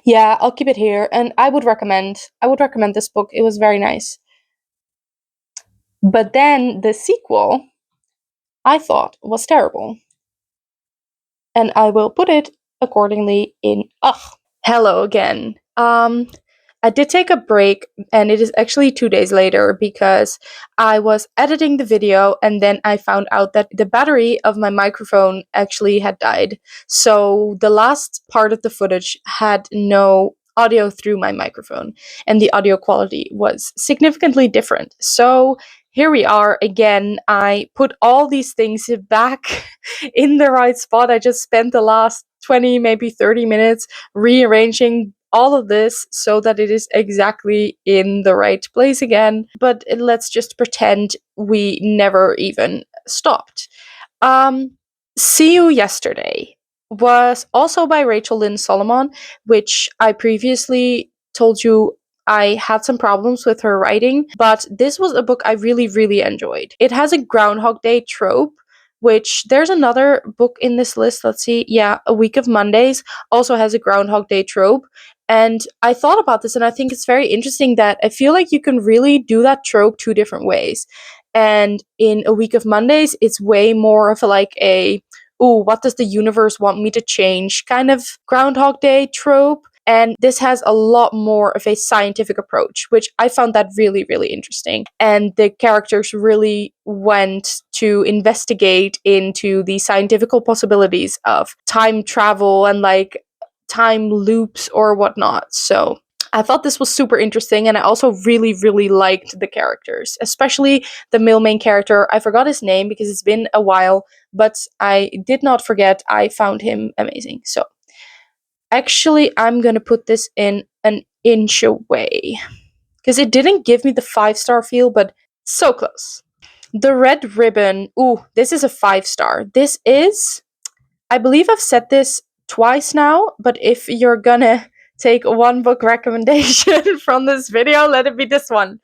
Yeah, I'll keep it here, and I would recommend. I would recommend this book. It was very nice. But then the sequel, I thought was terrible, and I will put it accordingly in ugh. Hello again. I did take a break, and it is actually 2 days later because I was editing the video and then I found out that the battery of my microphone actually had died. So the last part of the footage had no audio through my microphone, and the audio quality was significantly different. So here we are again. I put all these things back in the right spot. I just spent the last 20, maybe 30 minutes rearranging all of this so that it is exactly in the right place again. But let's just pretend we never even stopped. Um, See You Yesterday was also by Rachel Lynn Solomon, which I previously told you I had some problems with her writing, but this was a book I really, really enjoyed. It has a Groundhog Day trope, which there's another book in this list. Let's see. Yeah, A Week of Mondays also has a Groundhog Day trope. And I thought about this, and I think it's very interesting that I feel like you can really do that trope 2 different ways. And in A Week of Mondays, it's way more of ooh, what does the universe want me to change kind of Groundhog Day trope. And this has a lot more of a scientific approach, which I found that really, really interesting. And the characters really went to investigate into the scientific possibilities of time travel and like time loops or whatnot. So I thought this was super interesting, and I also really, really liked the characters, especially the male main character. I forgot his name because it's been a while, but I did not forget. I found him amazing. So actually, I'm gonna put this in an inch away because it didn't give me the 5 star feel, but so close. The Red Ribbon. Ooh, this is a 5 star. This is, I believe I've said this twice now, but if you're gonna take one book recommendation from this video, let it be this one.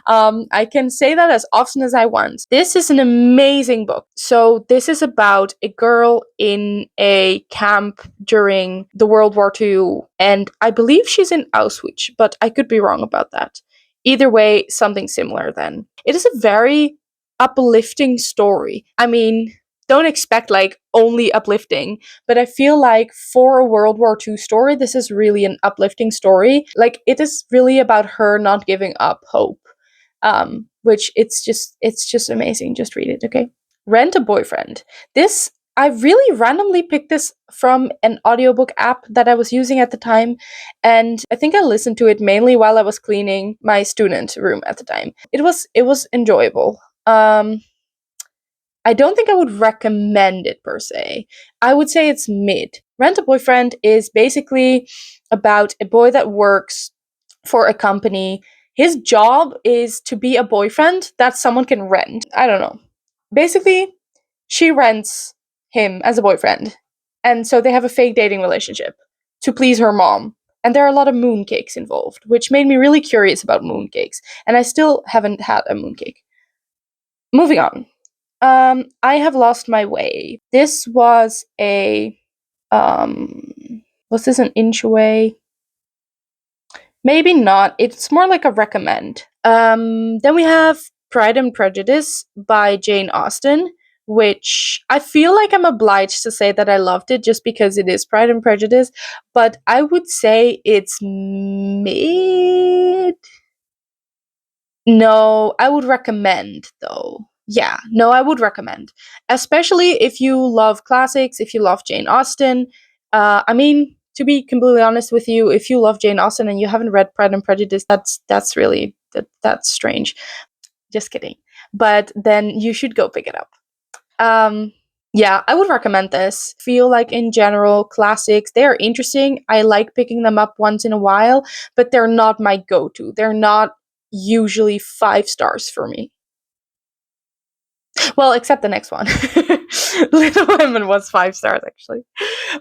I can say that as often as I want. This is an amazing book. So, this is about a girl in a camp during the World War II, and I believe she's in Auschwitz, but I could be wrong about that. Either way, something similar then. It is a very uplifting story. I mean, don't expect like only uplifting, but I feel like for a World War II story, this is really an uplifting story. Like it is really about her not giving up hope. Which it's just amazing. Just read it, okay? Rent a Boyfriend. This I really randomly picked this from an audiobook app that I was using at the time, and I think I listened to it mainly while I was cleaning my student room at the time. It was enjoyable. I don't think I would recommend it per se. I would say it's mid. Rent a Boyfriend is basically about a boy that works for a company. His job is to be a boyfriend that someone can rent. I don't know. Basically, she rents him as a boyfriend. And so they have a fake dating relationship to please her mom. And there are a lot of mooncakes involved, which made me really curious about mooncakes. And I still haven't had a mooncake. Moving on. I Have Lost My Way. This was a was this an inch away? Maybe not. It's more like a recommend. Then we have Pride and Prejudice by Jane Austen, which I feel like I'm obliged to say that I loved it just because it is Pride and Prejudice, but I would say it's mid. No, I would recommend though. Yeah, no, I would recommend. Especially if you love classics, if you love Jane Austen. I mean, to be completely honest with you, if you love Jane Austen and you haven't read Pride and Prejudice, that's really that's strange. Just kidding. But then you should go pick it up. Um yeah, I would recommend this. Feel like in general, classics, they are interesting. I like picking them up once in a while, but they're not my go-to. They're not usually 5 stars for me. Well, except the next one. Little Women was 5 stars actually.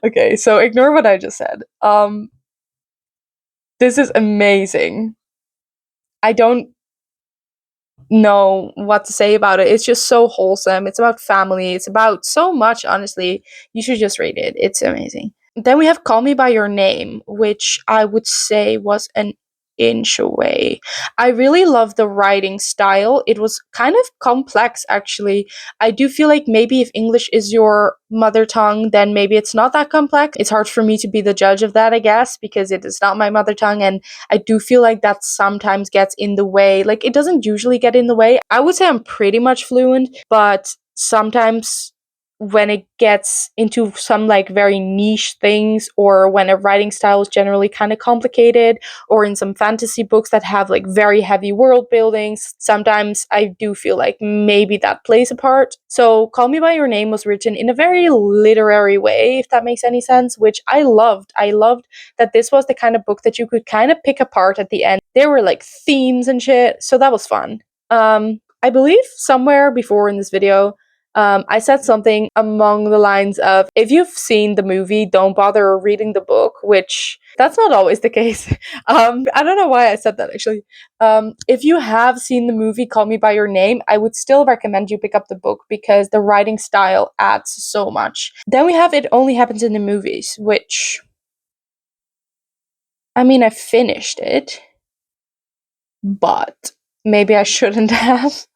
Okay, so ignore what I just said. This is amazing. I don't know what to say about it. It's just so wholesome. It's about family. It's about so much, honestly. You should just read it. It's amazing. Then we have Call Me By Your Name, which I would say was an inch away. I really love the writing style. It was kind of complex, actually. I do feel like maybe if English is your mother tongue, then maybe it's not that complex. It's hard for me to be the judge of that, I guess, because it is not my mother tongue, and I do feel like that sometimes gets in the way. Like, it doesn't usually get in the way. I would say I'm pretty much fluent, but sometimes when it gets into some like very niche things, or when a writing style is generally kind of complicated, or in some fantasy books that have like very heavy world buildings, sometimes I do feel like maybe that plays a part. So Call Me By Your Name was written in a very literary way, if that makes any sense, which I loved. I loved that this was the kind of book that you could kind of pick apart at the end. There were like themes and shit, so that was fun. I believe somewhere before in this video, I said something among the lines of, if you've seen the movie, don't bother reading the book, which that's not always the case. I don't know why I said that actually. If you have seen the movie Call Me By Your Name, I would still recommend you pick up the book because the writing style adds so much. Then we have It Only Happens in the Movies, which, I mean, I finished it, but maybe I shouldn't have.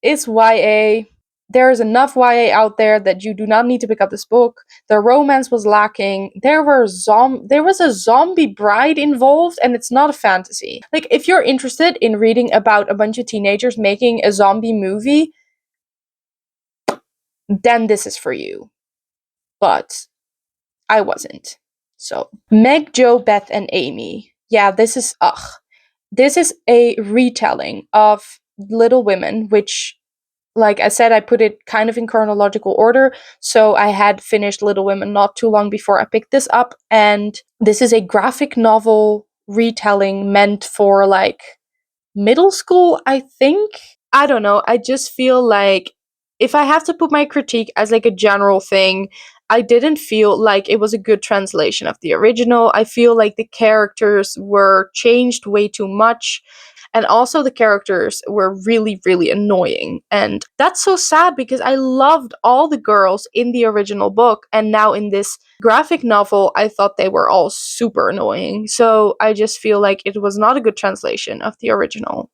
It's YA. There is enough YA out there that you do not need to pick up this book. The romance was lacking. There was a zombie bride involved, and it's not a fantasy. Like, if you're interested in reading about a bunch of teenagers making a zombie movie, then this is for you. But I wasn't. So, Meg, Jo, Beth, and Amy. Yeah, this is a retelling of Little Women, which, like I said, I put it kind of in chronological order. So I had finished Little Women not too long before I picked this up. And this is a graphic novel retelling meant for like middle school, I think. I don't know. I just feel like if I have to put my critique as like a general thing, I didn't feel like it was a good translation of the original. I feel like the characters were changed way too much. And also, the characters were really, really annoying. And that's so sad because I loved all the girls in the original book. And now in this graphic novel, I thought they were all super annoying. So I just feel like it was not a good translation of the original.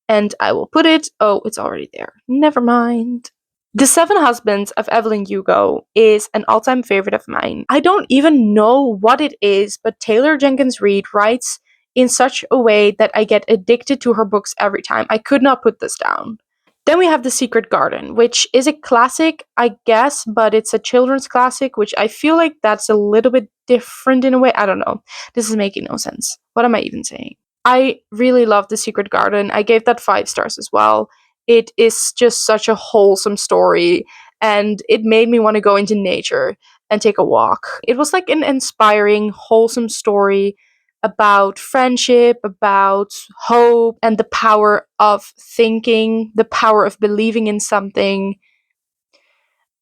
And I will put it. Oh, it's already there. Never mind. The Seven Husbands of Evelyn Hugo is an all time favorite of mine. I don't even know what it is, but Taylor Jenkins Reid writes in such a way that I get addicted to her books every time. I could not put this down. Then we have The Secret Garden, which is a classic, I guess, but it's a children's classic, which I feel like that's a little bit different in a way. I don't know. This is making no sense. What am I even saying? I really love The Secret Garden. I gave that 5 stars as well. It is just such a wholesome story, and it made me want to go into nature and take a walk. It was like an inspiring, wholesome story about friendship, about hope, and the power of thinking, the power of believing in something.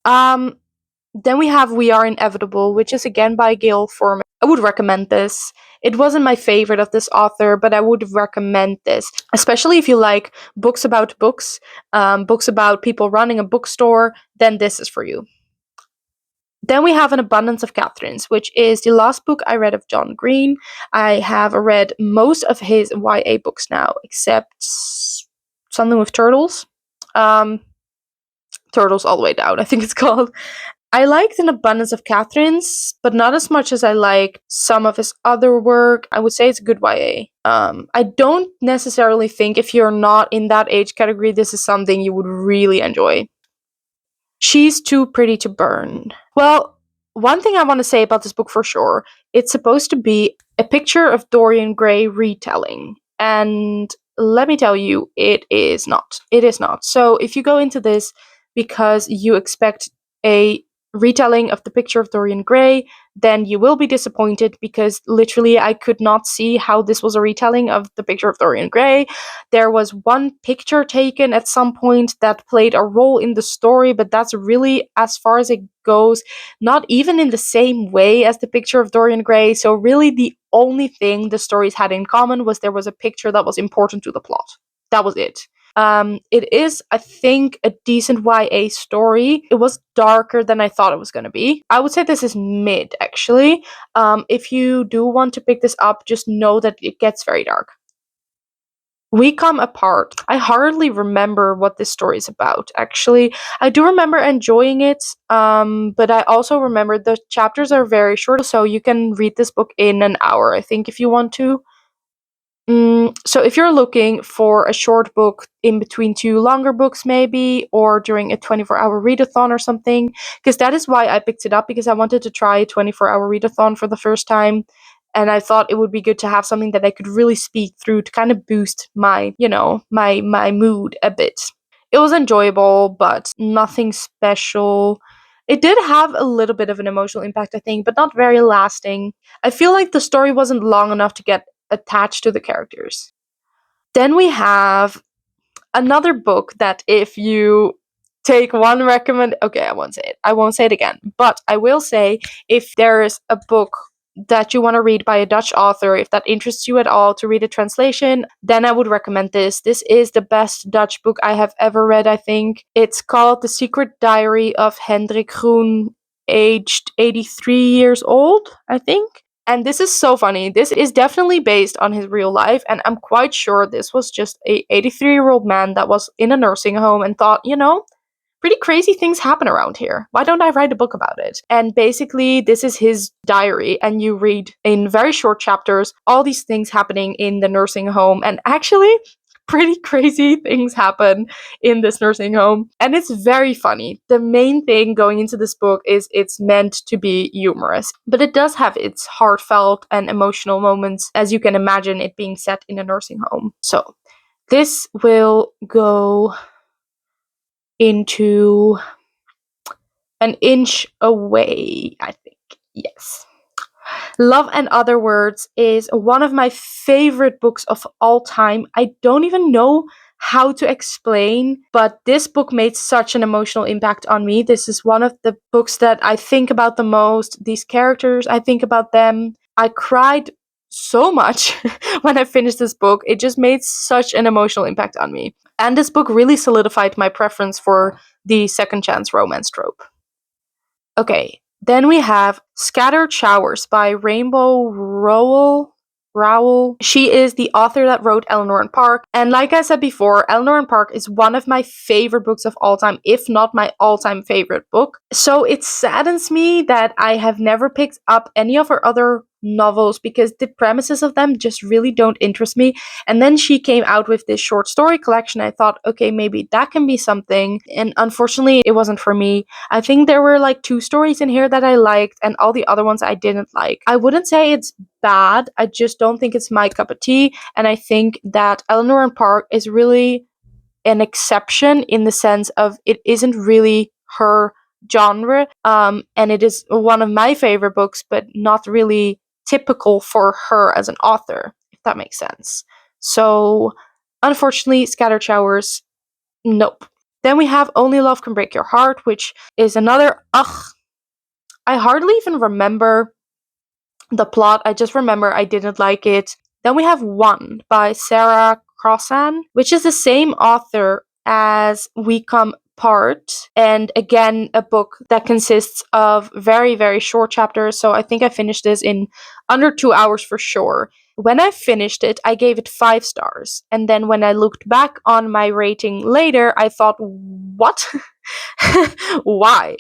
Um, then we have We Are Inevitable, which is again by Gail Forman. I would recommend this. It wasn't my favorite of this author, but I would recommend this, especially if you like books about books, books about people running a bookstore, then this is for you. Then we have An Abundance of Catherines, which is the last book I read of John Green. I have read most of his YA books now, except something with turtles. Turtles All the Way Down, I think it's called. I liked An Abundance of Catherines, but not as much as I like some of his other work. I would say it's a good YA. I don't necessarily think if you're not in that age category, this is something you would really enjoy. She's Too Pretty to Burn. Well, one thing I want to say about this book for sure, it's supposed to be a picture of Dorian Gray retelling. And let me tell you, it is not. It is not. So if you go into this because you expect a retelling of the picture of Dorian Gray, then you will be disappointed because literally I could not see how this was a retelling of the picture of Dorian Gray. There was one picture taken at some point that played a role in the story, but that's really as far as it goes, not even in the same way as the picture of Dorian Gray. So really the only thing the stories had in common was there was a picture that was important to the plot. that was it. It is, I think, a decent YA story. It was darker than I thought it was going to be. I would say this is mid, actually. If you do want to pick this up, just know that it gets very dark. We Come Apart. I hardly remember what this story is about, actually. I do remember enjoying it, but I also remember the chapters are very short, so you can read this book in an hour, I think, if you want to. So if you're looking for a short book in between two longer books, maybe, or during a 24-hour readathon or something, because that is why I picked it up, because I wanted to try a 24-hour readathon for the first time, and I thought it would be good to have something that I could really speak through to kind of boost my, my mood a bit. It was enjoyable, but nothing special. It did have a little bit of an emotional impact, I think, but not very lasting. I feel like the story wasn't long enough to get attached to the characters. Then we have another book that if you take one recommend, okay, I won't say it. I won't say it again, but I will say if there is a book that you want to read by a Dutch author, if that interests you at all to read a translation, then I would recommend this. This is the best Dutch book I have ever read, I think. It's called The Secret Diary of Hendrik Groen, aged 83 years old, I think. And this is so funny. This is definitely based on his real life, and I'm quite sure this was just a 83-year-old man that was in a nursing home and thought, pretty crazy things happen around here. Why don't I write a book about it? And basically, this is his diary, and you read in very short chapters all these things happening in the nursing home. And actually, pretty crazy things happen in this nursing home. And it's very funny. The main thing going into this book is it's meant to be humorous, but it does have its heartfelt and emotional moments, as you can imagine it being set in a nursing home. So this will go into an inch away, I think. Yes. Love and Other Words is one of my favorite books of all time. I don't even know how to explain, but this book made such an emotional impact on me. This is one of the books that I think about the most. These characters, I think about them. I cried so much when I finished this book. It just made such an emotional impact on me. And this book really solidified my preference for the second chance romance trope. Okay, then we have Scattered Showers by Rainbow Rowell. She is the author that wrote Eleanor and Park. And like I said before, Eleanor and Park is one of my favorite books of all time, if not my all-time favorite book. So it saddens me that I have never picked up any of her other novels because the premises of them just really don't interest me. And then she came out with this short story collection. I thought, okay, maybe that can be something. And unfortunately, it wasn't for me. I think there were like 2 stories in here that I liked, and all the other ones I didn't like. I wouldn't say it's bad. I just don't think it's my cup of tea. And I think that Eleanor and Park is really an exception in the sense of it isn't really her genre. And it is one of my favorite books, but not really typical for her as an author, if that makes sense. So, unfortunately, Scattered Showers, nope. Then we have Only Love Can Break Your Heart, which is another, I hardly even remember the plot. I just remember I didn't like it. Then we have One by Sarah Crossan, which is the same author as We Come Apart, and again, a book that consists of very, very short chapters. So I think I finished this in under 2 hours for sure. When I finished it, I gave it 5 stars. And then when I looked back on my rating later, I thought, what? Why?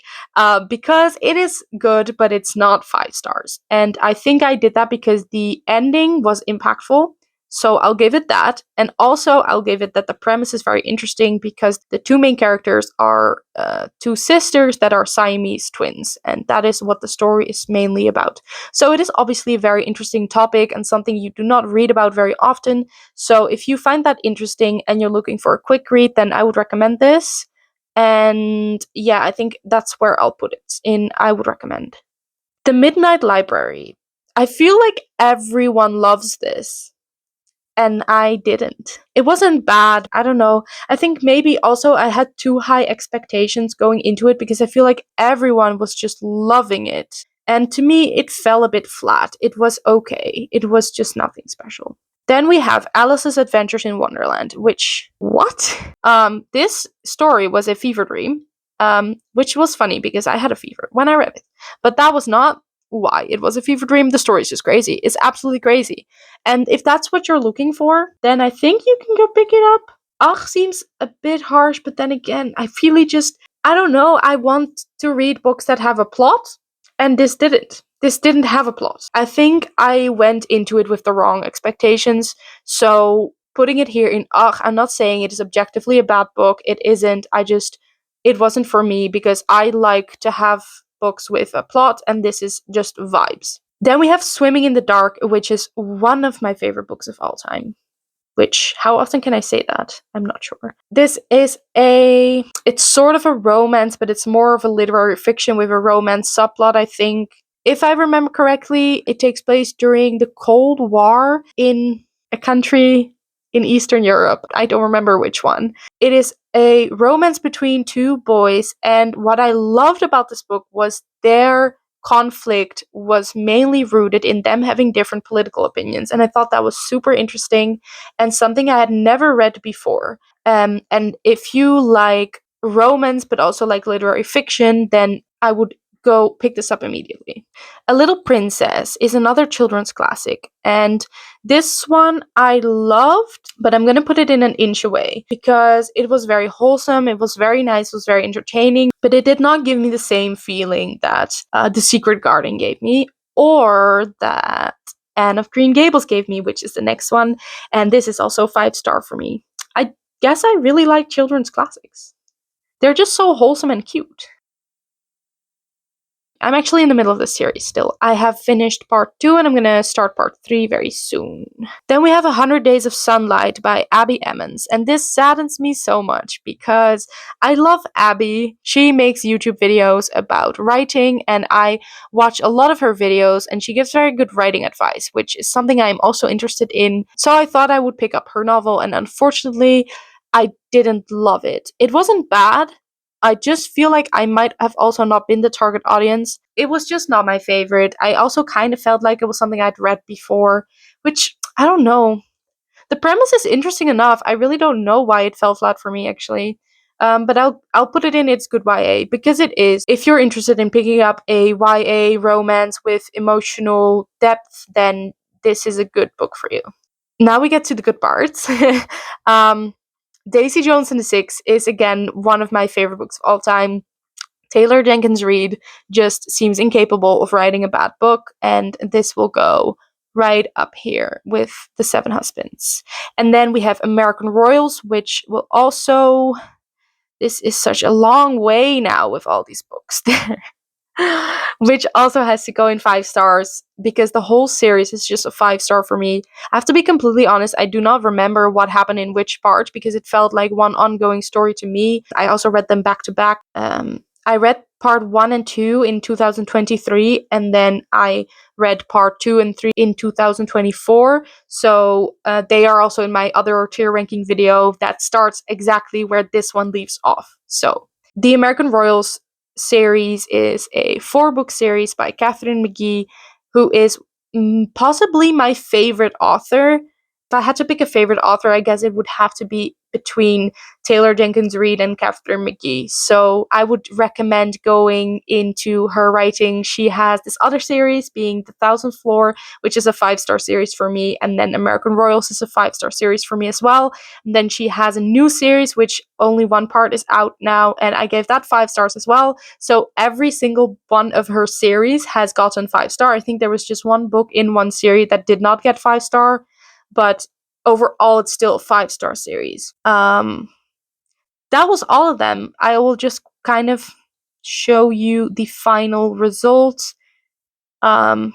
Because it is good, but it's not 5 stars. And I think I did that because the ending was impactful. So I'll give it that. And also, I'll give it that the premise is very interesting because the 2 main characters are 2 sisters that are Siamese twins. And that is what the story is mainly about. So it is obviously a very interesting topic and something you do not read about very often. So if you find that interesting and you're looking for a quick read, then I would recommend this. And yeah, I think that's where I'll put it in I would recommend. The Midnight Library. I feel like everyone loves this. And I didn't. It wasn't bad. I don't know. I think maybe also I had too high expectations going into it because I feel like everyone was just loving it. And to me, it fell a bit flat. It was okay. It was just nothing special. Then we have Alice's Adventures in Wonderland, which, what? This story was a fever dream, which was funny because I had a fever when I read it. But that was not why it was a fever dream. The story is just crazy. It's absolutely crazy. And if that's what you're looking for, then I think you can go pick it up. Ach seems a bit harsh, but then again, I feel I don't know, I want to read books that have a plot, and this didn't. This didn't have a plot. I think I went into it with the wrong expectations, so putting it here in Ach, I'm not saying it is objectively a bad book. It isn't. It wasn't for me because I like to have books with a plot, and this is just vibes. Then we have Swimming in the Dark, which is one of my favorite books of all time. Which, how often can I say that? I'm not sure. It's sort of a romance, but it's more of a literary fiction with a romance subplot, I think. If I remember correctly, it takes place during the Cold War in a country in Eastern Europe. I don't remember which one. It is a romance between two boys, and what I loved about this book was their conflict was mainly rooted in them having different political opinions, and I thought that was super interesting and something I had never read before. And if you like romance but also like literary fiction, then I would go pick this up immediately. A Little Princess is another children's classic, and this one I loved, but I'm gonna put it in an inch away because it was very wholesome, it was very nice, it was very entertaining, but it did not give me the same feeling that The Secret Garden gave me, or that Anne of Green Gables gave me, which is the next one, and this is also 5-star for me. I guess I really like children's classics. They're just so wholesome and cute. I'm actually in the middle of the series still. I have finished part 2 and I'm gonna start part 3 very soon. Then we have 100 Days of Sunlight by Abby Emmons, and this saddens me so much because I love Abby. She makes YouTube videos about writing and I watch a lot of her videos, and she gives very good writing advice, which is something I'm also interested in. So I thought I would pick up her novel, and unfortunately, I didn't love it. It wasn't bad. I just feel like I might have also not been the target audience. It was just not my favorite. I also kind of felt like it was something I'd read before, which I don't know. The premise is interesting enough. I really don't know why it fell flat for me actually. But I'll put it in its good YA because it is. If you're interested in picking up a YA romance with emotional depth, then this is a good book for you. Now we get to the good parts. um, Daisy Jones and the Six is again one of my favorite books of all time. Taylor Jenkins Reid just seems incapable of writing a bad book, and this will go right up here with The Seven Husbands. And then we have American Royals, which will also. This is such a long way now with all these books there. Which also has to go in 5 stars because the whole series is just a 5-star for me. I have to be completely honest, I do not remember what happened in which part because it felt like one ongoing story to me. I also read them back to back. I read part 1 and 2 in 2023, and then I read part 2 and 3 in 2024. So they are also in my other tier ranking video that starts exactly where this one leaves off. So the American Royals series is a 4-book series by Katharine McGee, who is possibly my favorite author. If I had to pick a favorite author, I guess it would have to be between Taylor Jenkins Reid and Katharine McGee. So I would recommend going into her writing. She has this other series being The 1000th Floor, which is a 5-star series for me, and then American Royals is a 5-star series for me as well. And then she has a new series, which only one part is out now, and I gave that 5 stars as well. So every single one of her series has gotten 5-star. I think there was just one book in one series that did not get 5-star, but overall it's still a 5-star series. That was all of them. I will just kind of show you the final results. And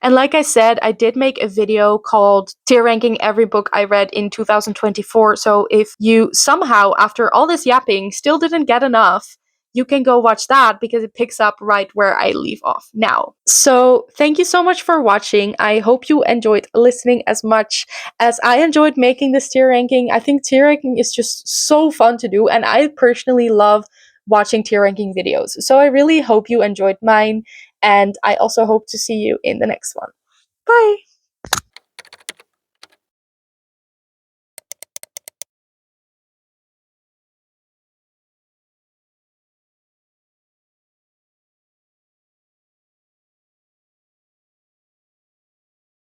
like I said, I did make a video called tier ranking every book I read in 2024. So if you somehow, after all this yapping, still didn't get enough, you can go watch that because it picks up right where I leave off now. So thank you so much for watching. I hope you enjoyed listening as much as I enjoyed making this tier ranking. I think tier ranking is just so fun to do, and I personally love watching tier ranking videos. So I really hope you enjoyed mine, and I also hope to see you in the next one. Bye!